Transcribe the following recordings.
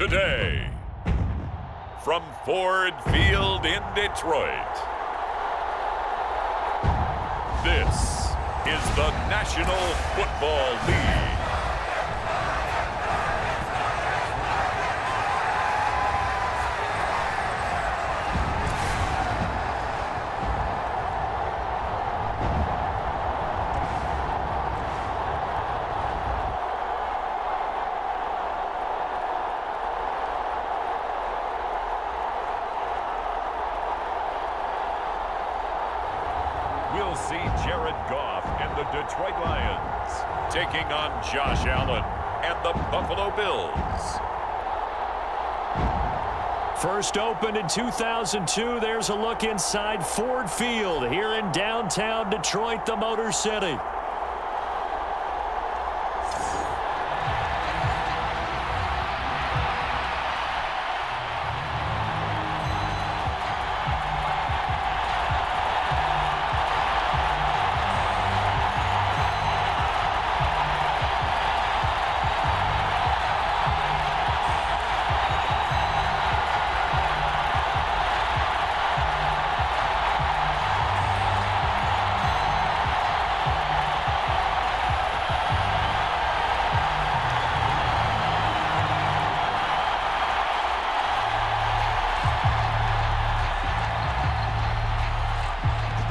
today. From Ford Field in Detroit, this is the National Football League. We'll see Jared Goff and the Detroit Lions taking on Josh Allen and the Buffalo Bills. First opened in 2002, there's a look inside Ford Field here in downtown Detroit, the Motor City.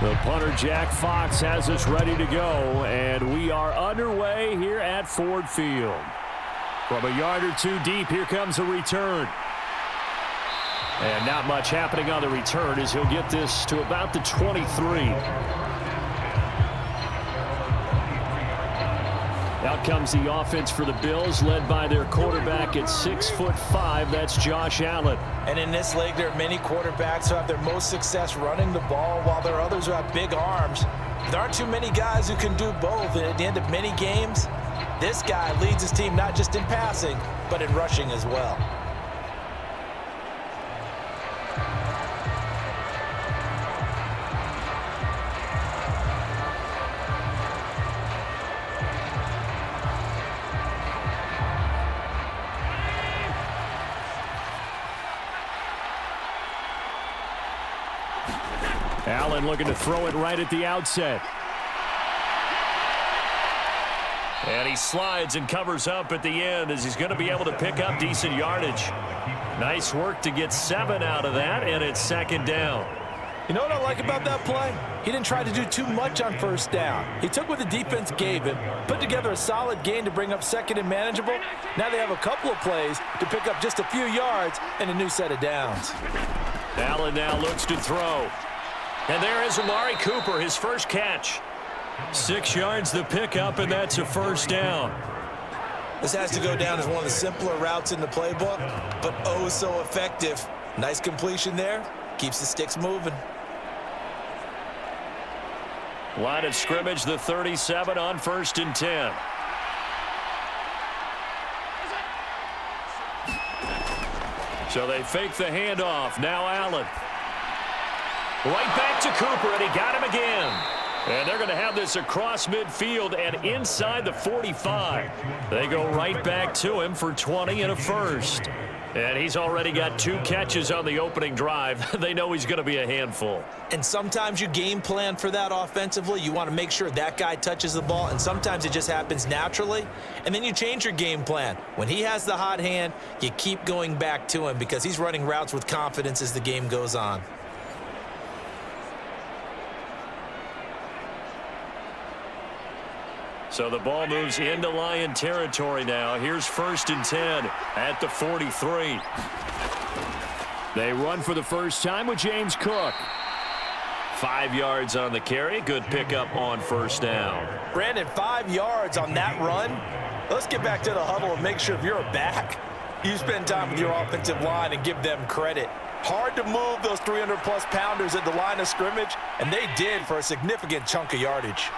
The punter, Jack Fox, has us ready to go, and we are underway here at Ford Field. From a yard or two deep, here comes a return. And not much happening on the return as he'll get this to about the 23. Out comes the offense for the Bills, led by their quarterback at 6'5". That's Josh Allen. And in this league, there are many quarterbacks who have their most success running the ball, while there are others who have big arms. There aren't too many guys who can do both, and at the end of many games, this guy leads his team not just in passing, but in rushing as well. Allen looking to throw it right at the outset. And he slides and covers up at the end as he's going to be able to pick up decent yardage. Nice work to get 7 out of that, and it's second down. You know what I like about that play? He didn't try to do too much on first down. He took what the defense gave him, put together a solid gain to bring up second and manageable. Now they have a couple of plays to pick up just a few yards and a new set of downs. Allen now looks to throw. And there is Amari Cooper, his first catch. 6 yards the pickup, and that's a first down. This has to go down as one of the simpler routes in the playbook, but oh so effective. Nice completion there. Keeps the sticks moving. Line of scrimmage, the 37 on 1st and 10. So they fake the handoff. Now Allen. Right back to Cooper, and he got him again. And they're going to have this across midfield and inside the 45. They go right back to him for 20 and a first. And he's already got 2 catches on the opening drive. They know he's going to be a handful. And sometimes you game plan for that offensively. You want to make sure that guy touches the ball, and sometimes it just happens naturally. And then you change your game plan. When he has the hot hand, you keep going back to him because he's running routes with confidence as the game goes on. So the ball moves into Lion territory now. Here's 1st and 10 at the 43. They run for the first time with James Cook. 5 yards on the carry. Good pickup on first down. Brandon, 5 yards on that run. Let's get back to the huddle and make sure if you're a back, you spend time with your offensive line and give them credit. Hard to move those 300-plus pounders at the line of scrimmage, and they did for a significant chunk of yardage.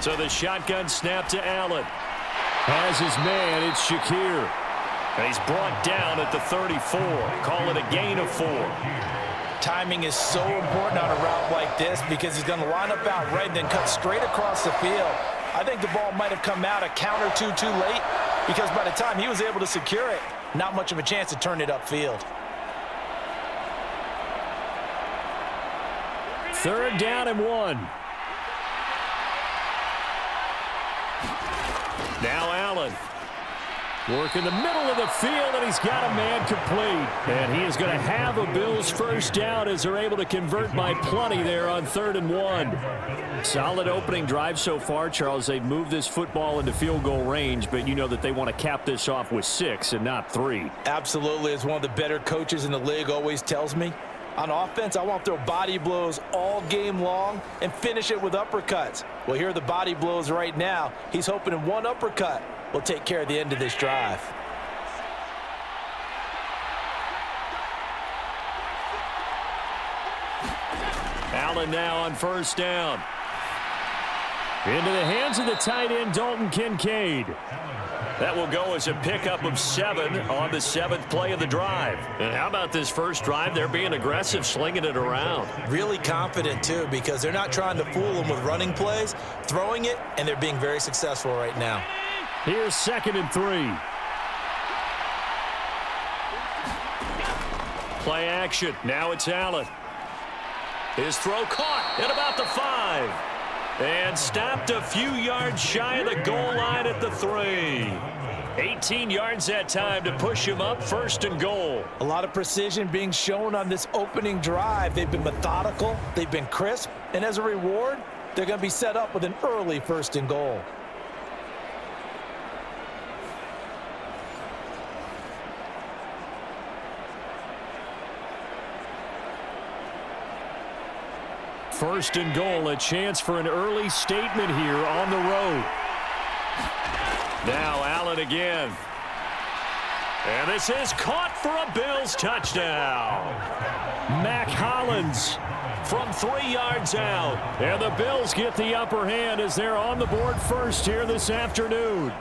So the shotgun snap to Allen. Has his man, it's Shakir. And he's brought down at the 34. Call it a gain of 4. Timing is so important on a route like this because he's going to line up out right and then cut straight across the field. I think the ball might have come out a count or two too late because by the time he was able to secure it, not much of a chance to turn it upfield. Third down and 1. Now Allen. Work in the middle of the field, and he's got a man complete. And he is going to have a Bills first down as they're able to convert by plenty there on 3rd and 1. Solid opening drive so far, Charles. They've moved this football into field goal range, but you know that they want to cap this off with 6 and not 3. Absolutely. As one of the better coaches in the league always tells me, on offense, I want to throw body blows all game long and finish it with uppercuts. Well, here are the body blows right now. He's hoping in one uppercut will take care of the end of this drive. Allen now on first down. Into the hands of the tight end, Dalton Kincaid. That will go as a pickup of 7 on the 7th play of the drive. And how about this first drive? They're being aggressive, slinging it around. Really confident, too, because they're not trying to fool them with running plays, throwing it, and they're being very successful right now. Here's 2nd and 3. Play action. Now it's Allen. His throw caught at about the 5. And stopped a few yards shy of the goal line at the 3. 18 yards that time to push him up, 1st and goal. A lot of precision being shown on this opening drive. They've been methodical, they've been crisp, and as a reward, they're going to be set up with an early 1st and goal. First and goal, a chance for an early statement here on the road. Now Allen again. And this is caught for a Bills touchdown. Mac Hollins from 3 yards out. And the Bills get the upper hand as they're on the board first here this afternoon.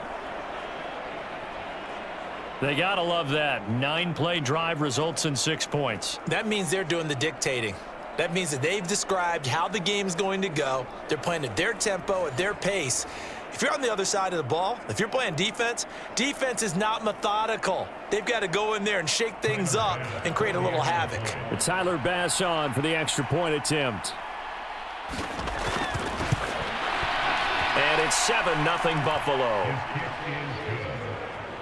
They got to love that. 9-play drive results in 6 points. That means they're doing the dictating. That means that they've described how the game's going to go. They're playing at their tempo, at their pace. If you're on the other side of the ball, if you're playing defense, defense is not methodical. They've got to go in there and shake things up and create a little havoc. Tyler Bass on for the extra point attempt. And it's 7-0 Buffalo.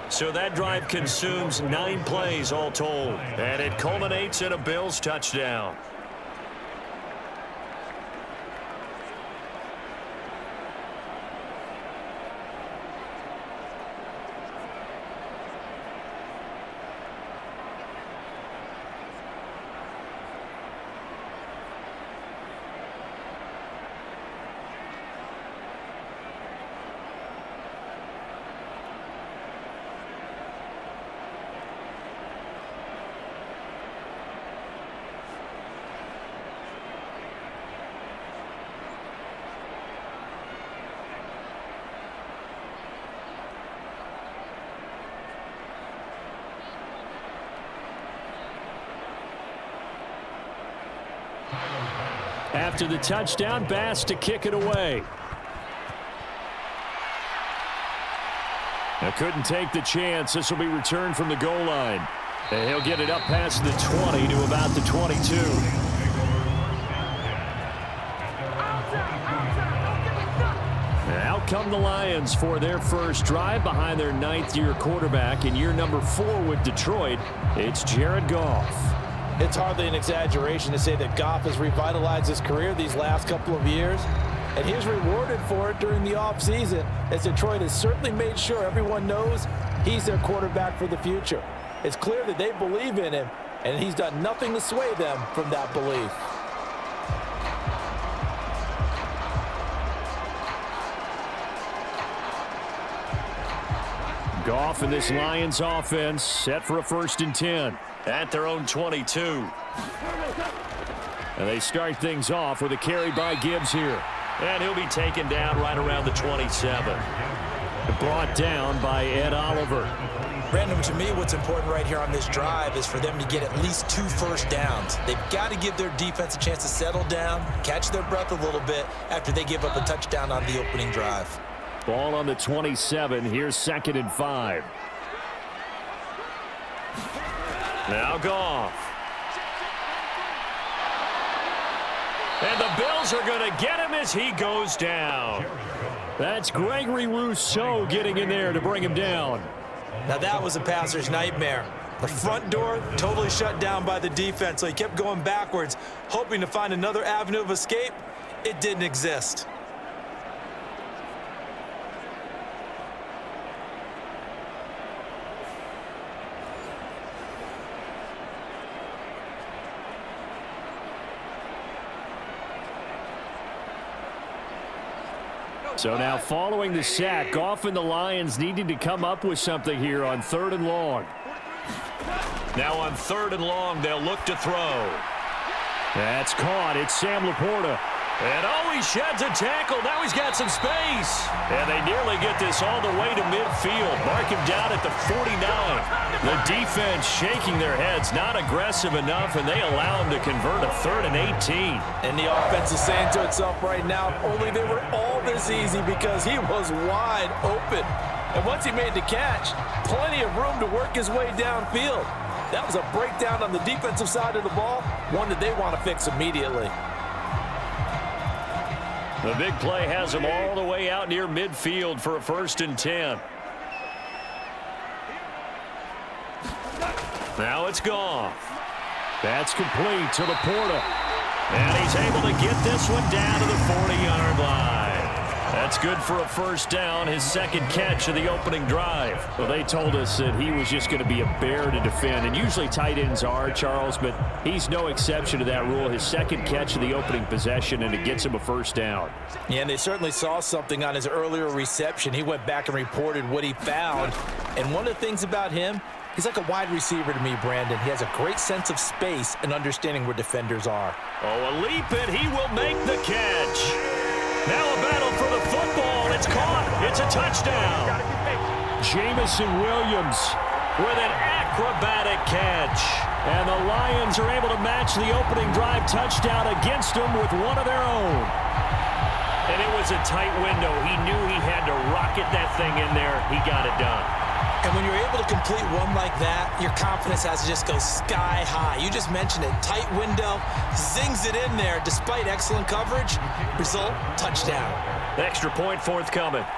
So that drive consumes 9 plays all told. And it culminates in a Bills touchdown. After the touchdown, Bass to kick it away. Now couldn't take the chance. This will be returned from the goal line. And he'll get it up past the 20 to about the 22. Out come the Lions for their first drive behind their 9th-year quarterback. In year number 4 with Detroit, it's Jared Goff. It's hardly an exaggeration to say that Goff has revitalized his career these last couple of years, and he's rewarded for it during the offseason, as Detroit has certainly made sure everyone knows he's their quarterback for the future. It's clear that they believe in him, and he's done nothing to sway them from that belief. Goff and this Lions offense set for a 1st and 10 at their own 22. And they start things off with a carry by Gibbs here. And he'll be taken down right around the 27. Brought down by Ed Oliver. Brandon, to me, what's important right here on this drive is for them to get at least 2 first downs. They've got to give their defense a chance to settle down, catch their breath a little bit after they give up a touchdown on the opening drive. Ball on the 27. Here's 2nd and 5. Now Goff. And the Bills are going to get him as he goes down. That's Gregory Rousseau getting in there to bring him down. Now that was a passer's nightmare. The front door totally shut down by the defense, so he kept going backwards, hoping to find another avenue of escape. It didn't exist. So now following the sack, Goff and the Lions needing to come up with something here on 3rd and long. Now on 3rd and long, they'll look to throw. That's caught. It's Sam Laporta. And he sheds a tackle. Now he's got some space. And they nearly get this all the way to midfield. Mark him down at the 49. The defense shaking their heads, not aggressive enough, and they allow him to convert a 3rd and 18. And the offense is saying to itself right now, only they were all this easy because he was wide open. And once he made the catch, plenty of room to work his way downfield. That was a breakdown on the defensive side of the ball, one that they want to fix immediately. The big play has him all the way out near midfield for a 1st and 10. Now it's Goff. That's complete to Laporta. And he's able to get this one down to the 40-yard line. That's good for a 1st down, his 2nd catch of the opening drive. Well, they told us that he was just going to be a bear to defend, and usually tight ends are, Charles, but he's no exception to that rule. His 2nd catch of the opening possession, and it gets him a 1st down. Yeah, and they certainly saw something on his earlier reception. He went back and reported what he found, and one of the things about him, he's like a wide receiver to me, Brandon. He has a great sense of space and understanding where defenders are. A leap, and he will make the catch. Now a battle for the football. It's caught. It's a touchdown. Jamison Williams with an acrobatic catch. And the Lions are able to match the opening drive touchdown against them with one of their own. And it was a tight window. He knew he had to rocket that thing in there. He got it done. And when you're able to complete one like that, your confidence has to just go sky high. You just mentioned it. Tight window, zings it in there despite excellent coverage. Result, touchdown. Extra point forthcoming.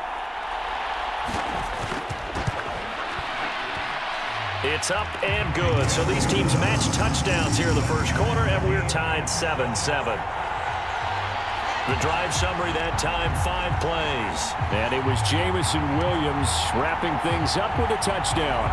It's up and good. So these teams match touchdowns here in the 1st quarter, and we're tied 7-7. The drive summary that time, 5 plays. And it was Jamison Williams wrapping things up with a touchdown.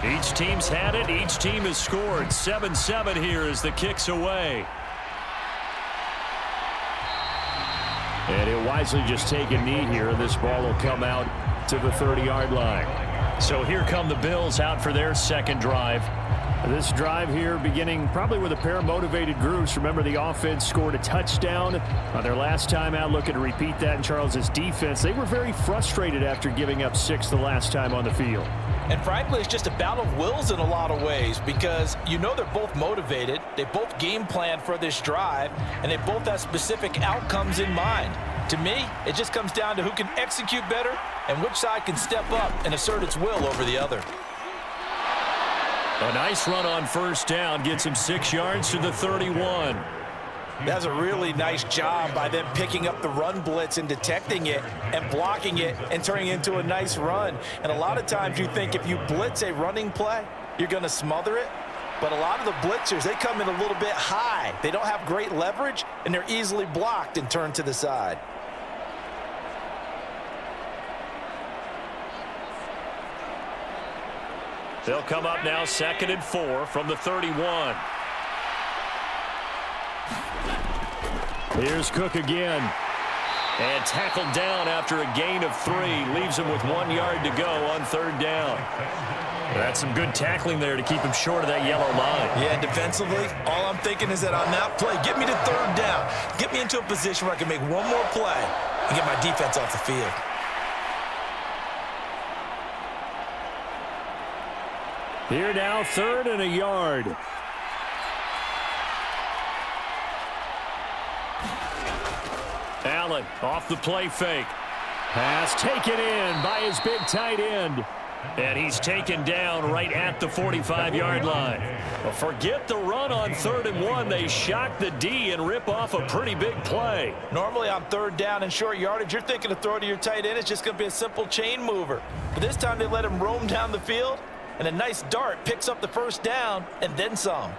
Each team's had it. Each team has scored. 7-7 here as the kick's away. And he'll wisely just take a knee here, and this ball will come out to the 30-yard line. So here come the Bills out for their 2nd drive. This drive here beginning probably with a pair of motivated groups. Remember, the offense scored a touchdown on their last time out. Looking to repeat that in Charles's defense. They were very frustrated after giving up 6 the last time on the field. And frankly, it's just a battle of wills in a lot of ways because you know they're both motivated. They both game plan for this drive, and they both have specific outcomes in mind. To me, it just comes down to who can execute better and which side can step up and assert its will over the other. A nice run on 1st down gets him 6 yards to the 31. That's a really nice job by them picking up the run blitz and detecting it and blocking it and turning it into a nice run. And a lot of times you think if you blitz a running play, you're going to smother it. But a lot of the blitzers, they come in a little bit high. They don't have great leverage, and they're easily blocked and turned to the side. They'll come up now 2nd and 4 from the 31. Here's Cook again. And tackled down after a gain of 3. Leaves him with 1 yard to go on 3rd down. That's some good tackling there to keep him short of that yellow line. Yeah, defensively, all I'm thinking is that on that play, get me to 3rd down. Get me into a position where I can make one more play and get my defense off the field. Here now, 3rd and a yard. Allen off the play fake. Pass taken in by his big tight end. And he's taken down right at the 45-yard line. Well, forget the run on 3rd and 1. They shock the D and rip off a pretty big play. Normally on 3rd down and short yardage, you're thinking to throw to your tight end. It's just going to be a simple chain mover. But this time they let him roam down the field, and a nice dart picks up the 1st down and then some.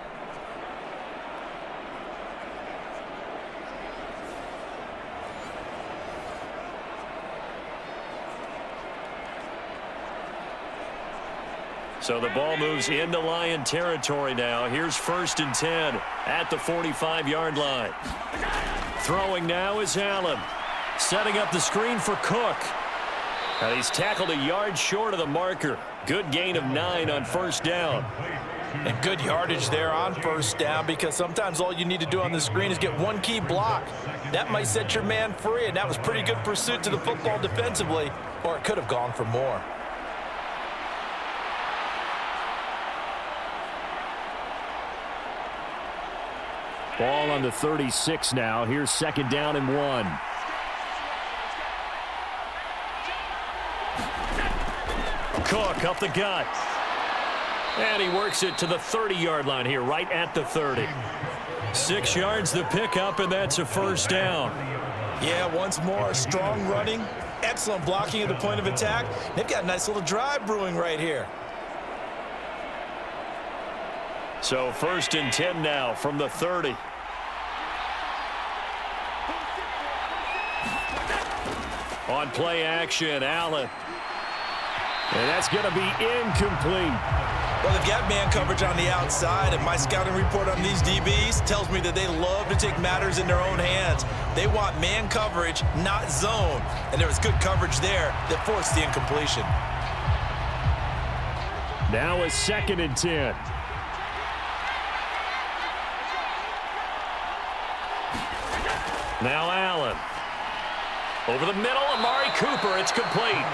So the ball moves into Lion territory now. Here's 1st and 10 at the 45-yard line. Throwing now is Allen. Setting up the screen for Cook. And he's tackled a yard short of the marker. Good gain of 9 on 1st down. And good yardage there on 1st down, because sometimes all you need to do on the screen is get one key block. That might set your man free, and that was pretty good pursuit to the football defensively, or it could have gone for more. Ball on the 36 now. Here's 2nd down and 1. Cook up the gut. And he works it to the 30-yard line here, right at the 30. 6 yards the pickup, and that's a 1st down. Yeah, once more, strong running, excellent blocking at the point of attack. They've got a nice little drive brewing right here. So 1st and 10 now from the 30. On play action, Allen. And that's going to be incomplete. Well, they've got man coverage on the outside, and my scouting report on these DBs tells me that they love to take matters in their own hands. They want man coverage, not zone. And there was good coverage there that forced the incompletion. Now a 2nd and 10. Now Allen. Over the middle, Amari Cooper. It's complete.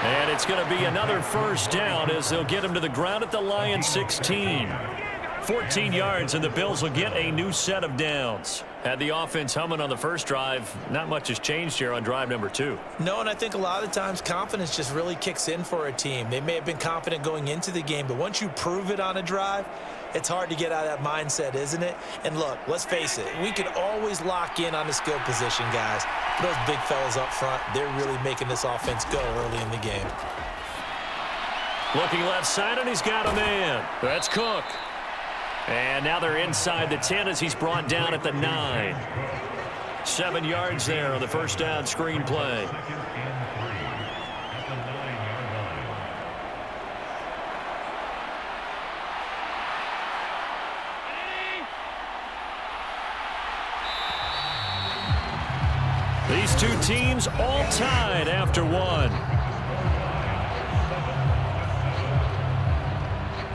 And it's going to be another 1st down as they'll get him to the ground at the Lions 16. 14 yards, and the Bills will get a new set of downs. Had the offense humming on the first drive. Not much has changed here on drive number 2. No, and I think a lot of times confidence just really kicks in for a team. They may have been confident going into the game, but once you prove it on a drive, it's hard to get out of that mindset, isn't it? And look, let's face it, we can always lock in on the skill position, guys. But those big fellas up front, they're really making this offense go early in the game. Looking left side, and he's got a man. That's Cook. And now they're inside the 10 as he's brought down at the 9. 7 yards there on the 1st down screen play. These two teams all tied after 1.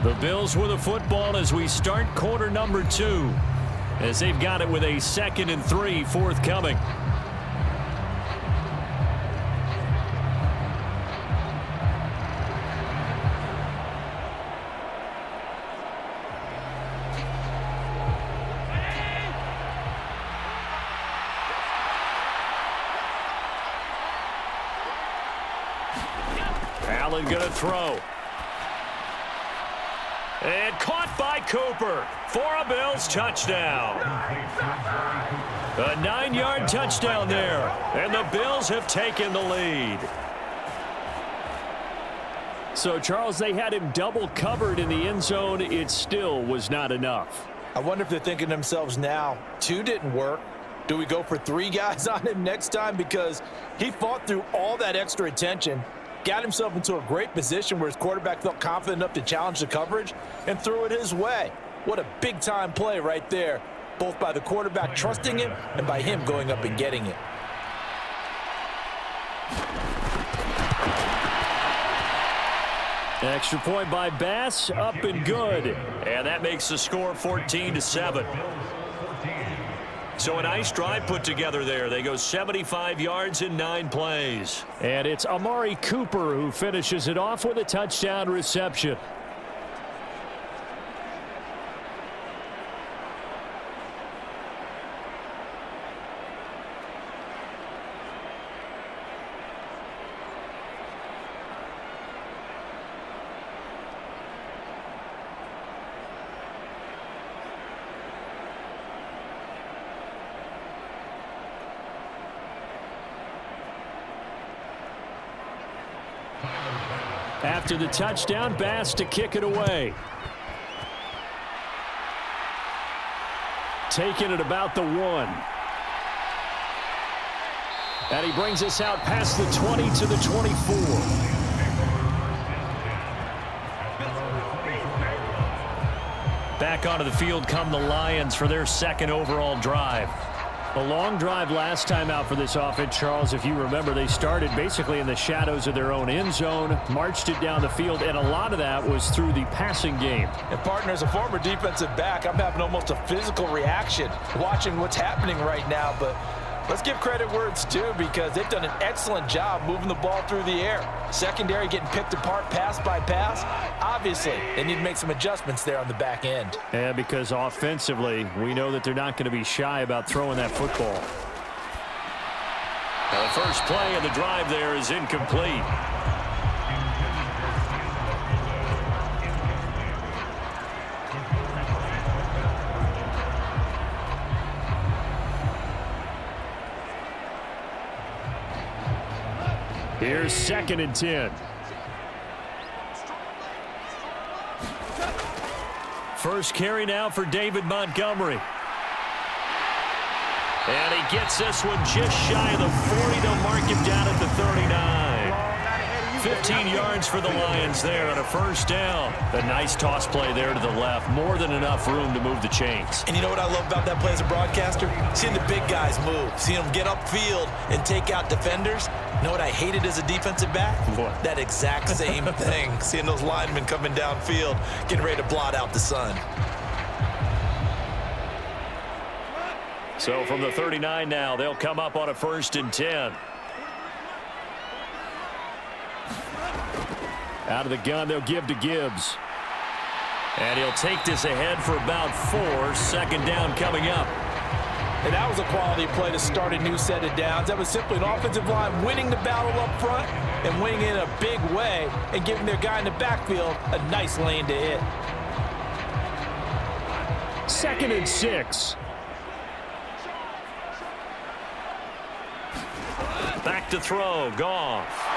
The Bills with the football as we start quarter number 2, as they've got it with a 2nd and 3 forthcoming. Allen going to throw. And caught by Cooper for a Bills touchdown. A 9-yard touchdown there, and the Bills have taken the lead. So, Charles, they had him double covered in the end zone. It still was not enough. I wonder if they're thinking to themselves now, 2 didn't work. Do we go for 3 guys on him next time? Because he fought through all that extra attention, got himself into a great position where his quarterback felt confident enough to challenge the coverage and threw it his way. What a big-time play right there, both by the quarterback trusting him and by him going up and getting it. Extra point by Bass, up and good. And that makes the score 14-7. So a nice drive put together there. They go 75 yards in 9 plays. And it's Amari Cooper who finishes it off with a touchdown reception. After the touchdown, Bass to kick it away. Taking it about the 1. And he brings us out past the 20 to the 24. Back onto the field come the Lions for their second overall drive. A long drive last time out for this offense, Charles. If you remember, they started basically in the shadows of their own end zone, marched it down the field, and a lot of that was through the passing game. And partner, as a former defensive back, I'm having almost a physical reaction watching what's happening right now. But let's give credit where it's due, because they've done an excellent job moving the ball through the air. Secondary getting picked apart pass by pass. Obviously, they need to make some adjustments there on the back end. Yeah, because offensively, we know that they're not going to be shy about throwing that football. Now, the first play of the drive there is incomplete. Here's 2nd and 10. First carry now for David Montgomery. And he gets this one just shy of the 40. They'll mark him down at the 39. 15 yards for the Lions there on a first down. A nice toss play there to the left. More than enough room to move the chains. And you know what I love about that play as a broadcaster? Seeing the big guys move. Seeing them get upfield and take out defenders. You know what I hated as a defensive back? What? That exact same thing. Seeing those linemen coming downfield, getting ready to blot out the sun. So from the 39 now, they'll come up on a 1st and 10. Out of the gun, they'll give to Gibbs. And he'll take this ahead for about 4. 2nd down coming up. And that was a quality play to start a new set of downs. That was simply an offensive line winning the battle up front and winning it in a big way and giving their guy in the backfield a nice lane to hit. 2nd and 6. Back to throw, Goff.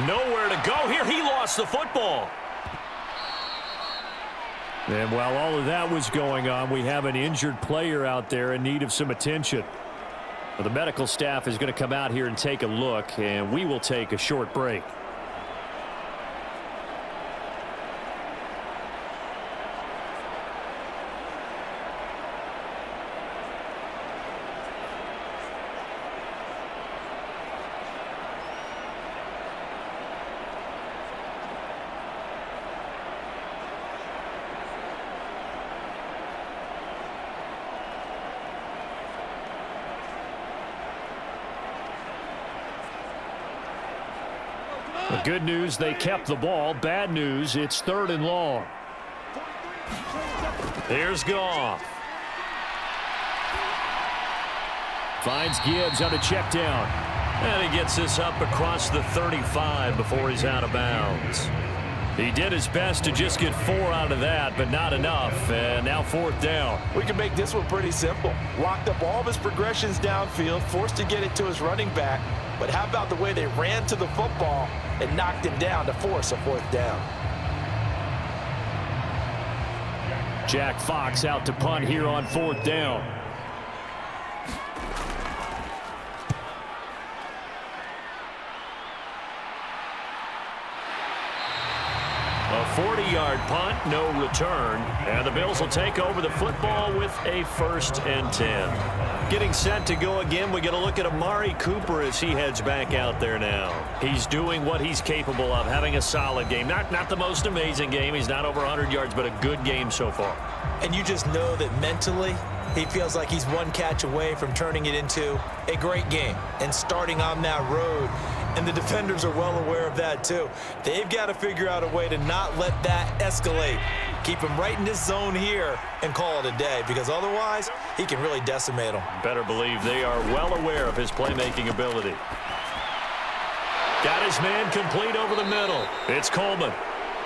Nowhere to go here. He lost the football. And while all of that was going on, we have an injured player out there in need of some attention. Well, the medical staff is going to come out here and take a look, and we will take a short break. The good news, they kept the ball. Bad news, it's 3rd and long. Here's Goff. Finds Gibbs on a check down. And he gets this up across the 35 before he's out of bounds. He did his best to just get 4 out of that, but not enough. And now 4th down. We can make this one pretty simple. Locked up all of his progressions downfield, forced to get it to his running back. But how about the way they ran to the football and knocked him down to force a 4th down? Jack Fox out to punt here on 4th down. A 40-yard punt, no return. And the Bills will take over the football with a 1st and 10. Getting set to go again, we get a look at Amari Cooper as he heads back out there now. He's doing what he's capable of, having a solid game. Not the most amazing game. He's not over 100 yards, but a good game so far. And you just know that mentally, he feels like he's one catch away from turning it into a great game and starting on that road. And the defenders are well aware of that too. They've got to figure out a way to not let that escalate. Keep him right in this zone here and call it a day, because otherwise he can really decimate them. Better believe they are well aware of his playmaking ability. Got his man complete over the middle. It's Coleman.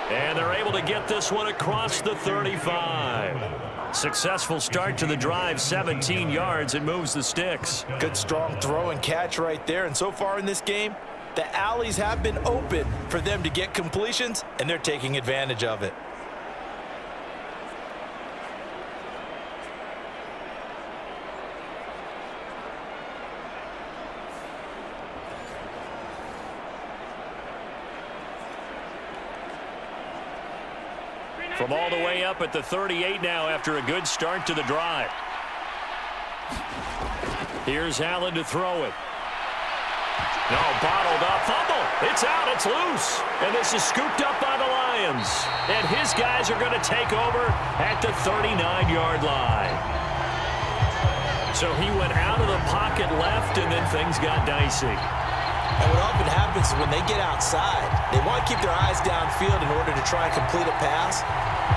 And they're able to get this one across the 35. Successful start to the drive, 17 yards, and moves the sticks. Good strong throw and catch right there. And so far in this game, the alleys have been open for them to get completions, and they're taking advantage of it. From all the way up at the 38 now after a good start to the drive. Here's Allen to throw it. No, bottled up, fumble. It's out, it's loose. And this is scooped up by the Lions. And his guys are going to take over at the 39-yard line. So he went out of the pocket left, and then things got dicey. And what often happens is when they get outside, they want to keep their eyes downfield in order to try and complete a pass.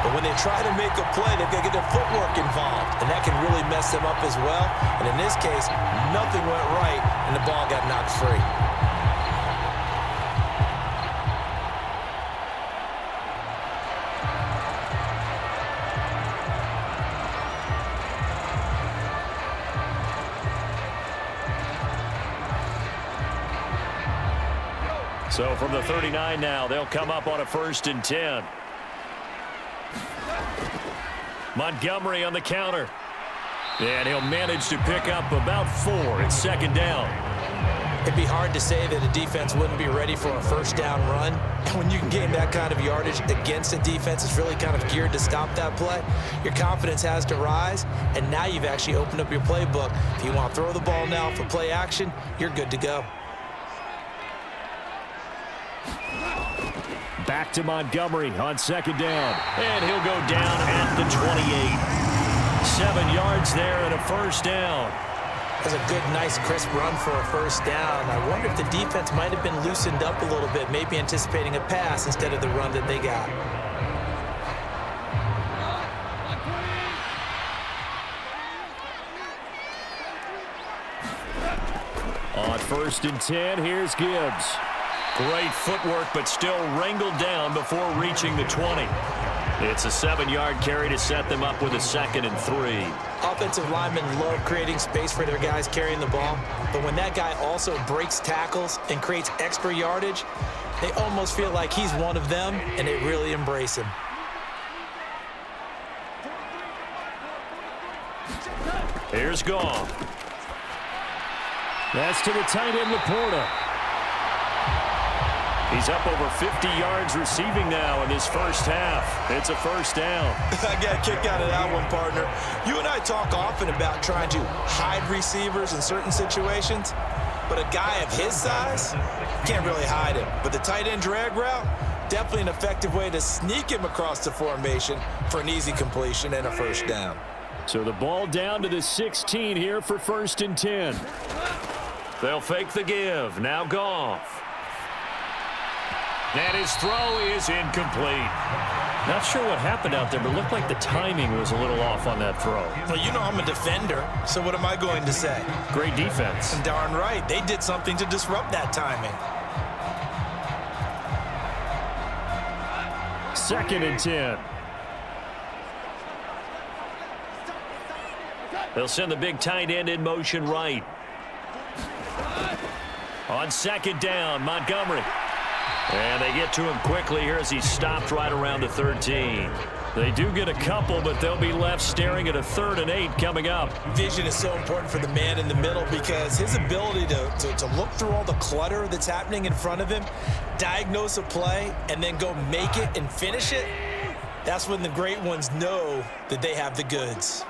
But when they try to make a play, they've got to get their footwork involved. And that can really mess them up as well. And in this case, nothing went right, and the ball got knocked free. So from the 39 now, they'll come up on a 1st and 10. Montgomery on the counter. And he'll manage to pick up about 4. It's 2nd down. It'd be hard to say that a defense wouldn't be ready for a 1st down run. And when you can gain that kind of yardage against a defense that's really kind of geared to stop that play, your confidence has to rise. And now you've actually opened up your playbook. If you want to throw the ball now for play action, you're good to go. Back to Montgomery on 2nd down. And he'll go down at the 28. 7 yards there and a 1st down. That's a good, nice, crisp run for a 1st down. I wonder if the defense might have been loosened up a little bit, maybe anticipating a pass instead of the run that they got. On 1st and 10, here's Gibbs. Great footwork, but still wrangled down before reaching the 20. It's a 7-yard carry to set them up with a 2nd and 3. Offensive linemen love creating space for their guys carrying the ball, but when that guy also breaks tackles and creates extra yardage, they almost feel like he's one of them, and they really embrace him. Here's Goff. That's to the tight end, Laporta. He's up over 50 yards receiving now in this 1st half. It's a 1st down. I got a kick out of that one, partner. You and I talk often about trying to hide receivers in certain situations, but a guy of his size can't really hide him. But the tight end drag route, definitely an effective way to sneak him across the formation for an easy completion and a 1st down. So the ball down to the 16 here for 1st and 10. They'll fake the give. Now Goff. And his throw is incomplete. Not sure what happened out there, but it looked like the timing was a little off on that throw. Well, you know I'm a defender, so what am I going to say? Great defense. And darn right, they did something to disrupt that timing. 2nd and 10. They'll send the big tight end in motion right. On 2nd down, Montgomery. And they get to him quickly here as he stopped right around the 13. They do get a couple, but they'll be left staring at a 3rd and 8 coming up. Vision is so important for the man in the middle because his ability to look through all the clutter that's happening in front of him, diagnose a play, and then go make it and finish it, that's when the great ones know that they have the goods.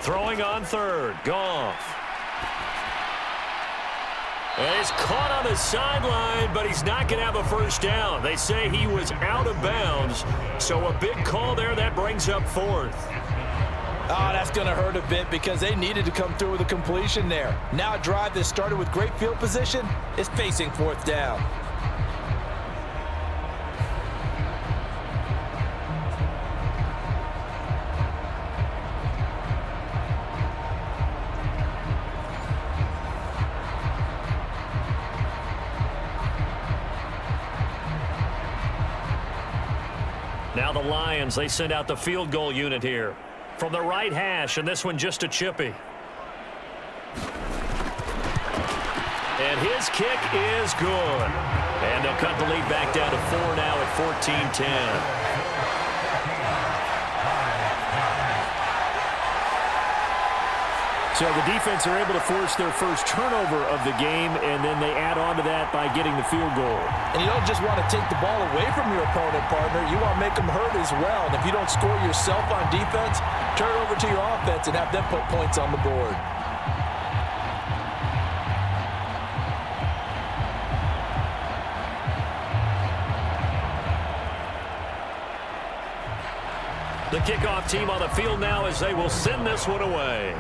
Throwing on 3rd, Goff. And he's caught on the sideline, but he's not going to have a first down. They say he was out of bounds, so a big call there. That brings up 4th. Oh, that's going to hurt a bit because they needed to come through with a completion there. Now a drive that started with great field position is facing 4th down. Now the Lions, they send out the field goal unit here. From the right hash, and this one just a chippy. And his kick is good. And they'll cut the lead back down to 4 now at 14-10. So the defense are able to force their first turnover of the game, and then they add on to that by getting the field goal. And you don't just want to take the ball away from your opponent, partner. You want to make them hurt as well. And if you don't score yourself on defense, turn it over to your offense and have them put points on the board. The kickoff team on the field now as they will send this one away.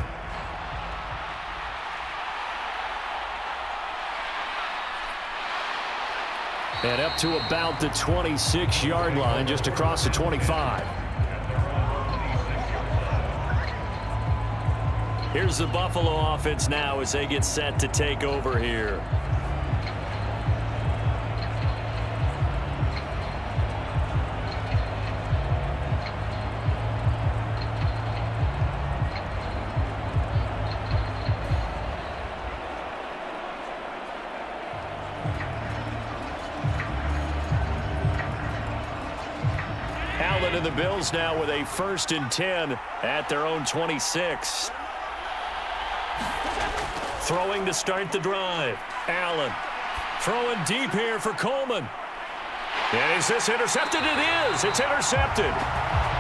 And up to about the 26-yard line, just across the 25. Here's the Buffalo offense now as they get set to take over here. And the Bills now with a 1st and 10 at their own 26. Throwing to start the drive. Allen throwing deep here for Coleman. And is this intercepted? It is. It's intercepted.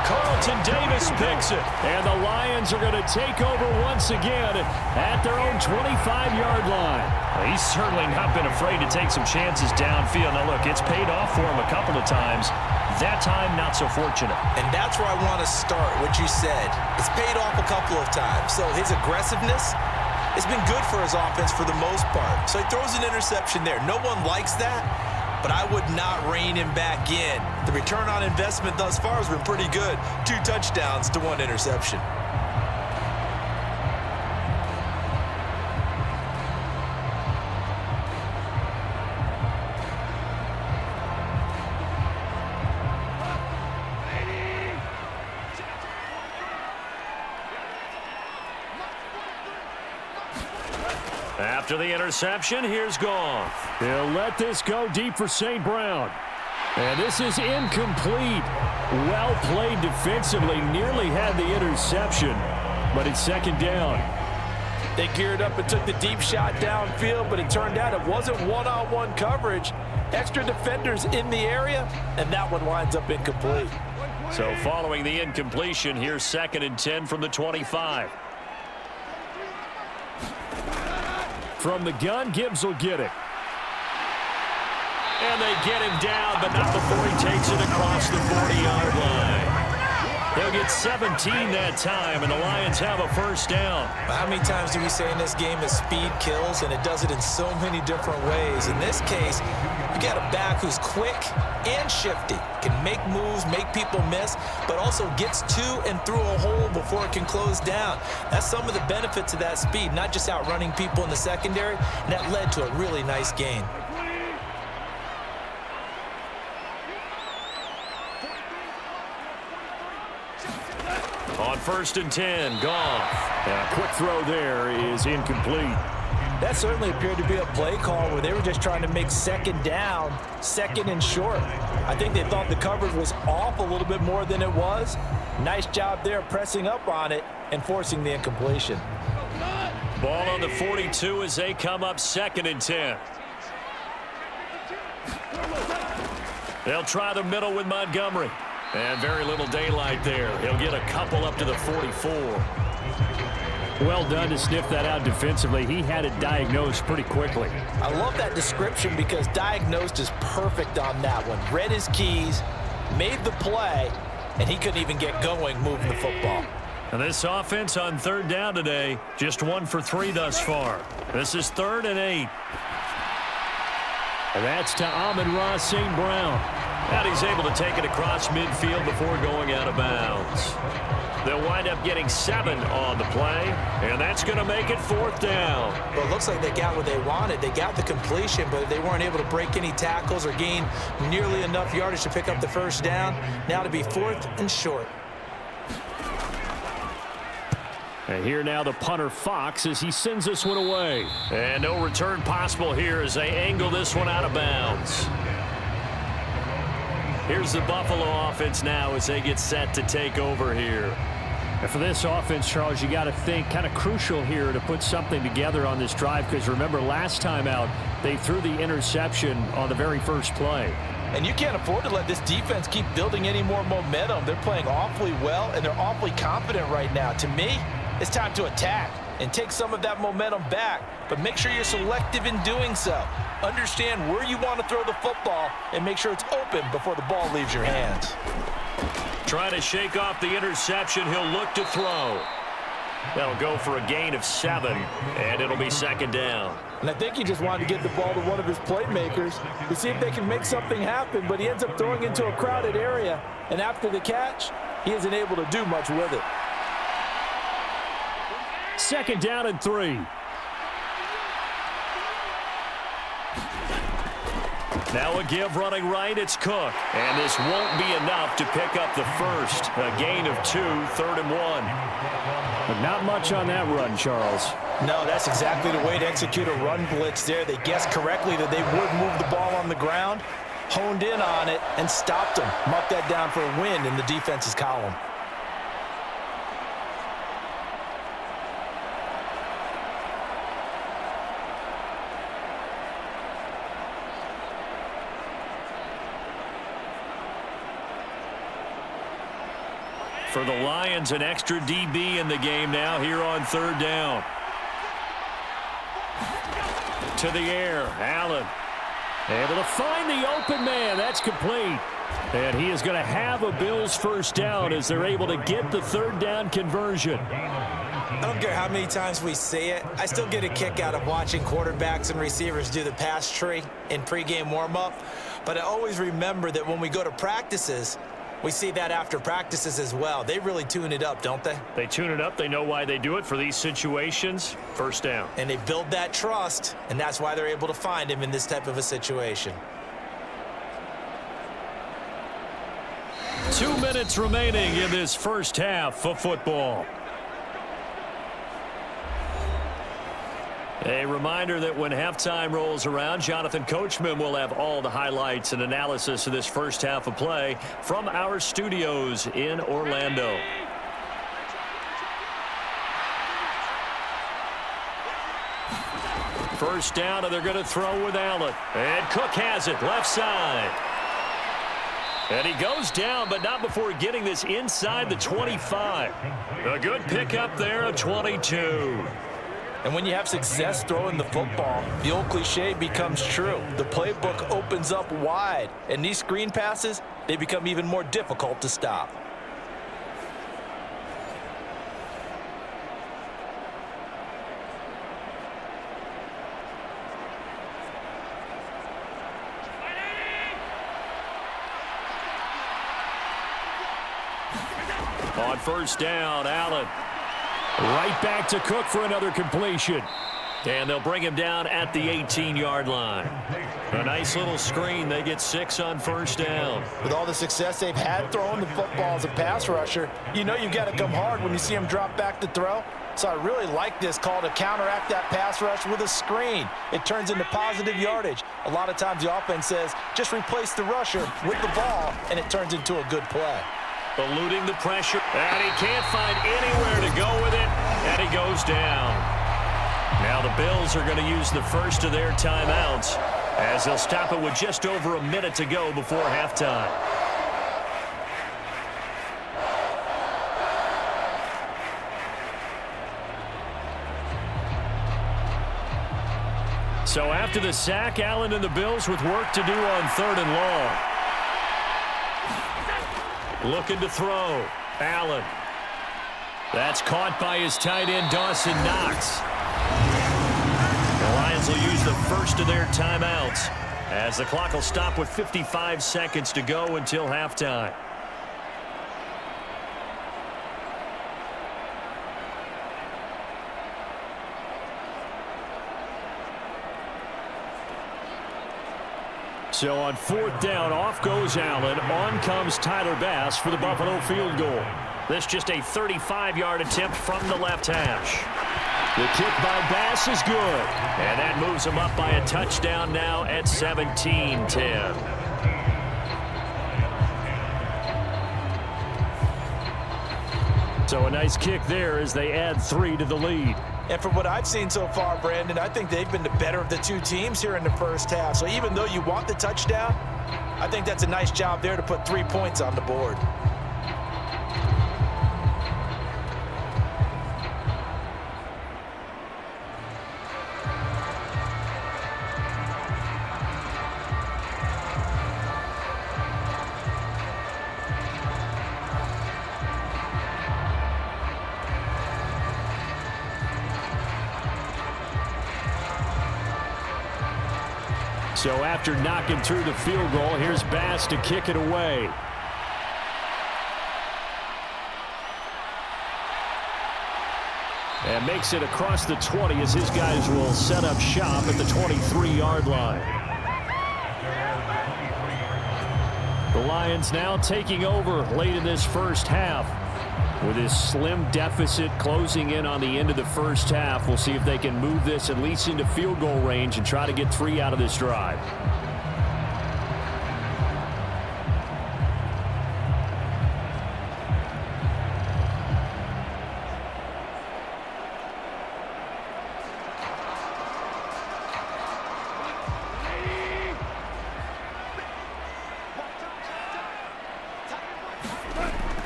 Carlton Davis picks it. And the Lions are going to take over once again at their own 25-yard line. Well, he's certainly not been afraid to take some chances downfield. Now, look, it's paid off for him a couple of times. That time, not so fortunate. And that's where I want to start, what you said. It's paid off a couple of times. So his aggressiveness has been good for his offense for the most part. So he throws an interception there. No one likes that, but I would not rein him back in. The return on investment thus far has been pretty good. 2 touchdowns to 1 interception. After the interception, here's Goff. He'll let this go deep for St. Brown. And this is incomplete. Well played defensively. Nearly had the interception, but it's 2nd down. They geared up and took the deep shot downfield, but it turned out it wasn't one-on-one coverage. Extra defenders in the area, and that one winds up incomplete. So following the incompletion, here's 2nd and 10 from the 25. From the gun, Gibbs will get it. And they get him down, but not before he takes it across the 40-yard line. They'll get 17 that time, and the Lions have a 1st down. How many times do we say in this game that speed kills, and it does it in so many different ways? In this case, you got a back who's quick and shifty, can make moves, make people miss, but also gets to and through a hole before it can close down. That's some of the benefits of that speed, not just outrunning people in the secondary, and that led to a really nice gain. On 1st and 10, Goff. And a quick throw there is incomplete. That certainly appeared to be a play call where they were just trying to make second down, second and short. I think they thought the coverage was off a little bit more than it was. Nice job there pressing up on it and forcing the incompletion. Ball on the 42 as they come up 2nd and 10. They'll try the middle with Montgomery. And very little daylight there. He'll get a couple up to the 44. Well done to sniff that out defensively. He had it diagnosed pretty quickly. I love that description because diagnosed is perfect on that one. Read his keys, made the play, and he couldn't even get going moving the football. And this offense on 3rd down today, just 1 for 3 thus far. This is 3rd and 8. And that's to Amon-Ra St. Brown. And he's able to take it across midfield before going out of bounds. They'll wind up getting 7 on the play, and that's going to make it 4th down. Well, it looks like they got what they wanted. They got the completion, but they weren't able to break any tackles or gain nearly enough yardage to pick up the 1st down. Now to be 4th and short. And here now the punter Fox as he sends this one away. And no return possible here as they angle this one out of bounds. Here's the Buffalo offense now as they get set to take over here. And for this offense, Charles, you got to think kind of crucial here to put something together on this drive because remember last time out they threw the interception on the very first play. And you can't afford to let this defense keep building any more momentum. They're playing awfully well, and they're awfully confident right now. To me, it's time to attack and take some of that momentum back, but make sure you're selective in doing so. Understand where you want to throw the football and make sure it's open before the ball leaves your hands. Trying to shake off the interception. He'll look to throw. That'll go for a gain of 7, and it'll be 2nd down. And I think he just wanted to get the ball to one of his playmakers to see if they can make something happen, but he ends up throwing into a crowded area, and after the catch, he isn't able to do much with it. 2nd down and 3. Now a give running right, it's Cook. And this won't be enough to pick up the first. A gain of 2, 3rd and 1. But not much on that run, Charles. No, that's exactly the way to execute a run blitz there. They guessed correctly that they would move the ball on the ground, honed in on it, and stopped them. Mark that down for a win in the defense's column. For the Lions, an extra DB in the game now here on 3rd down. To the air, Allen. Able to find the open man. That's complete. And he is going to have a Bills 1st down as they're able to get the 3rd down conversion. I don't care how many times we say it. I still get a kick out of watching quarterbacks and receivers do the pass tree in pregame warm-up. But I always remember that when we go to practices, we see that after practices as well. They really tune it up, don't they? They tune it up. They know why they do it for these situations. 1st down. And they build that trust, and that's why they're able to find him in this type of a situation. 2 minutes remaining in this first half of football. A reminder that when halftime rolls around, Jonathan Coachman will have all the highlights and analysis of this first half of play from our studios in Orlando. First down, and they're going to throw with Allen. And Cook has it, left side. And he goes down, but not before getting this inside the 25. A good pickup there, a 22. And when you have success throwing the football, the old cliche becomes true. The playbook opens up wide, and these screen passes, they become even more difficult to stop. On first down, Allen. Right back to Cook for another completion. And they'll bring him down at the 18-yard line. A nice little screen. They get 6 on first down. With all the success they've had throwing the football as a pass rusher, you know you've got to come hard when you see him drop back to throw. So I really like this call to counteract that pass rush with a screen. It turns into positive yardage. A lot of times the offense says, just replace the rusher with the ball, and it turns into a good play. Eluding the pressure, and he can't find anywhere to go with it, and he goes down. Now the Bills are going to use the first of their timeouts as they'll stop it with just over a minute to go before halftime. So after the sack, Allen and the Bills with work to do on 3rd and long. Looking to throw. Allen. That's caught by his tight end, Dawson Knox. The Lions will use the first of their timeouts as the clock will stop with 55 seconds to go until halftime. So on 4th down, off goes Allen. On comes Tyler Bass for the Buffalo field goal. This just a 35-yard attempt from the left hash. The kick by Bass is good. And that moves him up by a touchdown now at 17-10. So a nice kick there as they add 3 to the lead. And from what I've seen so far, Brandon, I think they've been the better of the two teams here in the first half. So even though you want the touchdown, I think that's a nice job there to put 3 points on the board. So after knocking through the field goal, here's Bass to kick it away. And makes it across the 20 as his guys will set up shop at the 23-yard line. The Lions now taking over late in this first half. With this slim deficit closing in on the end of the first half, we'll see if they can move this at least into field goal range and try to get 3 out of this drive.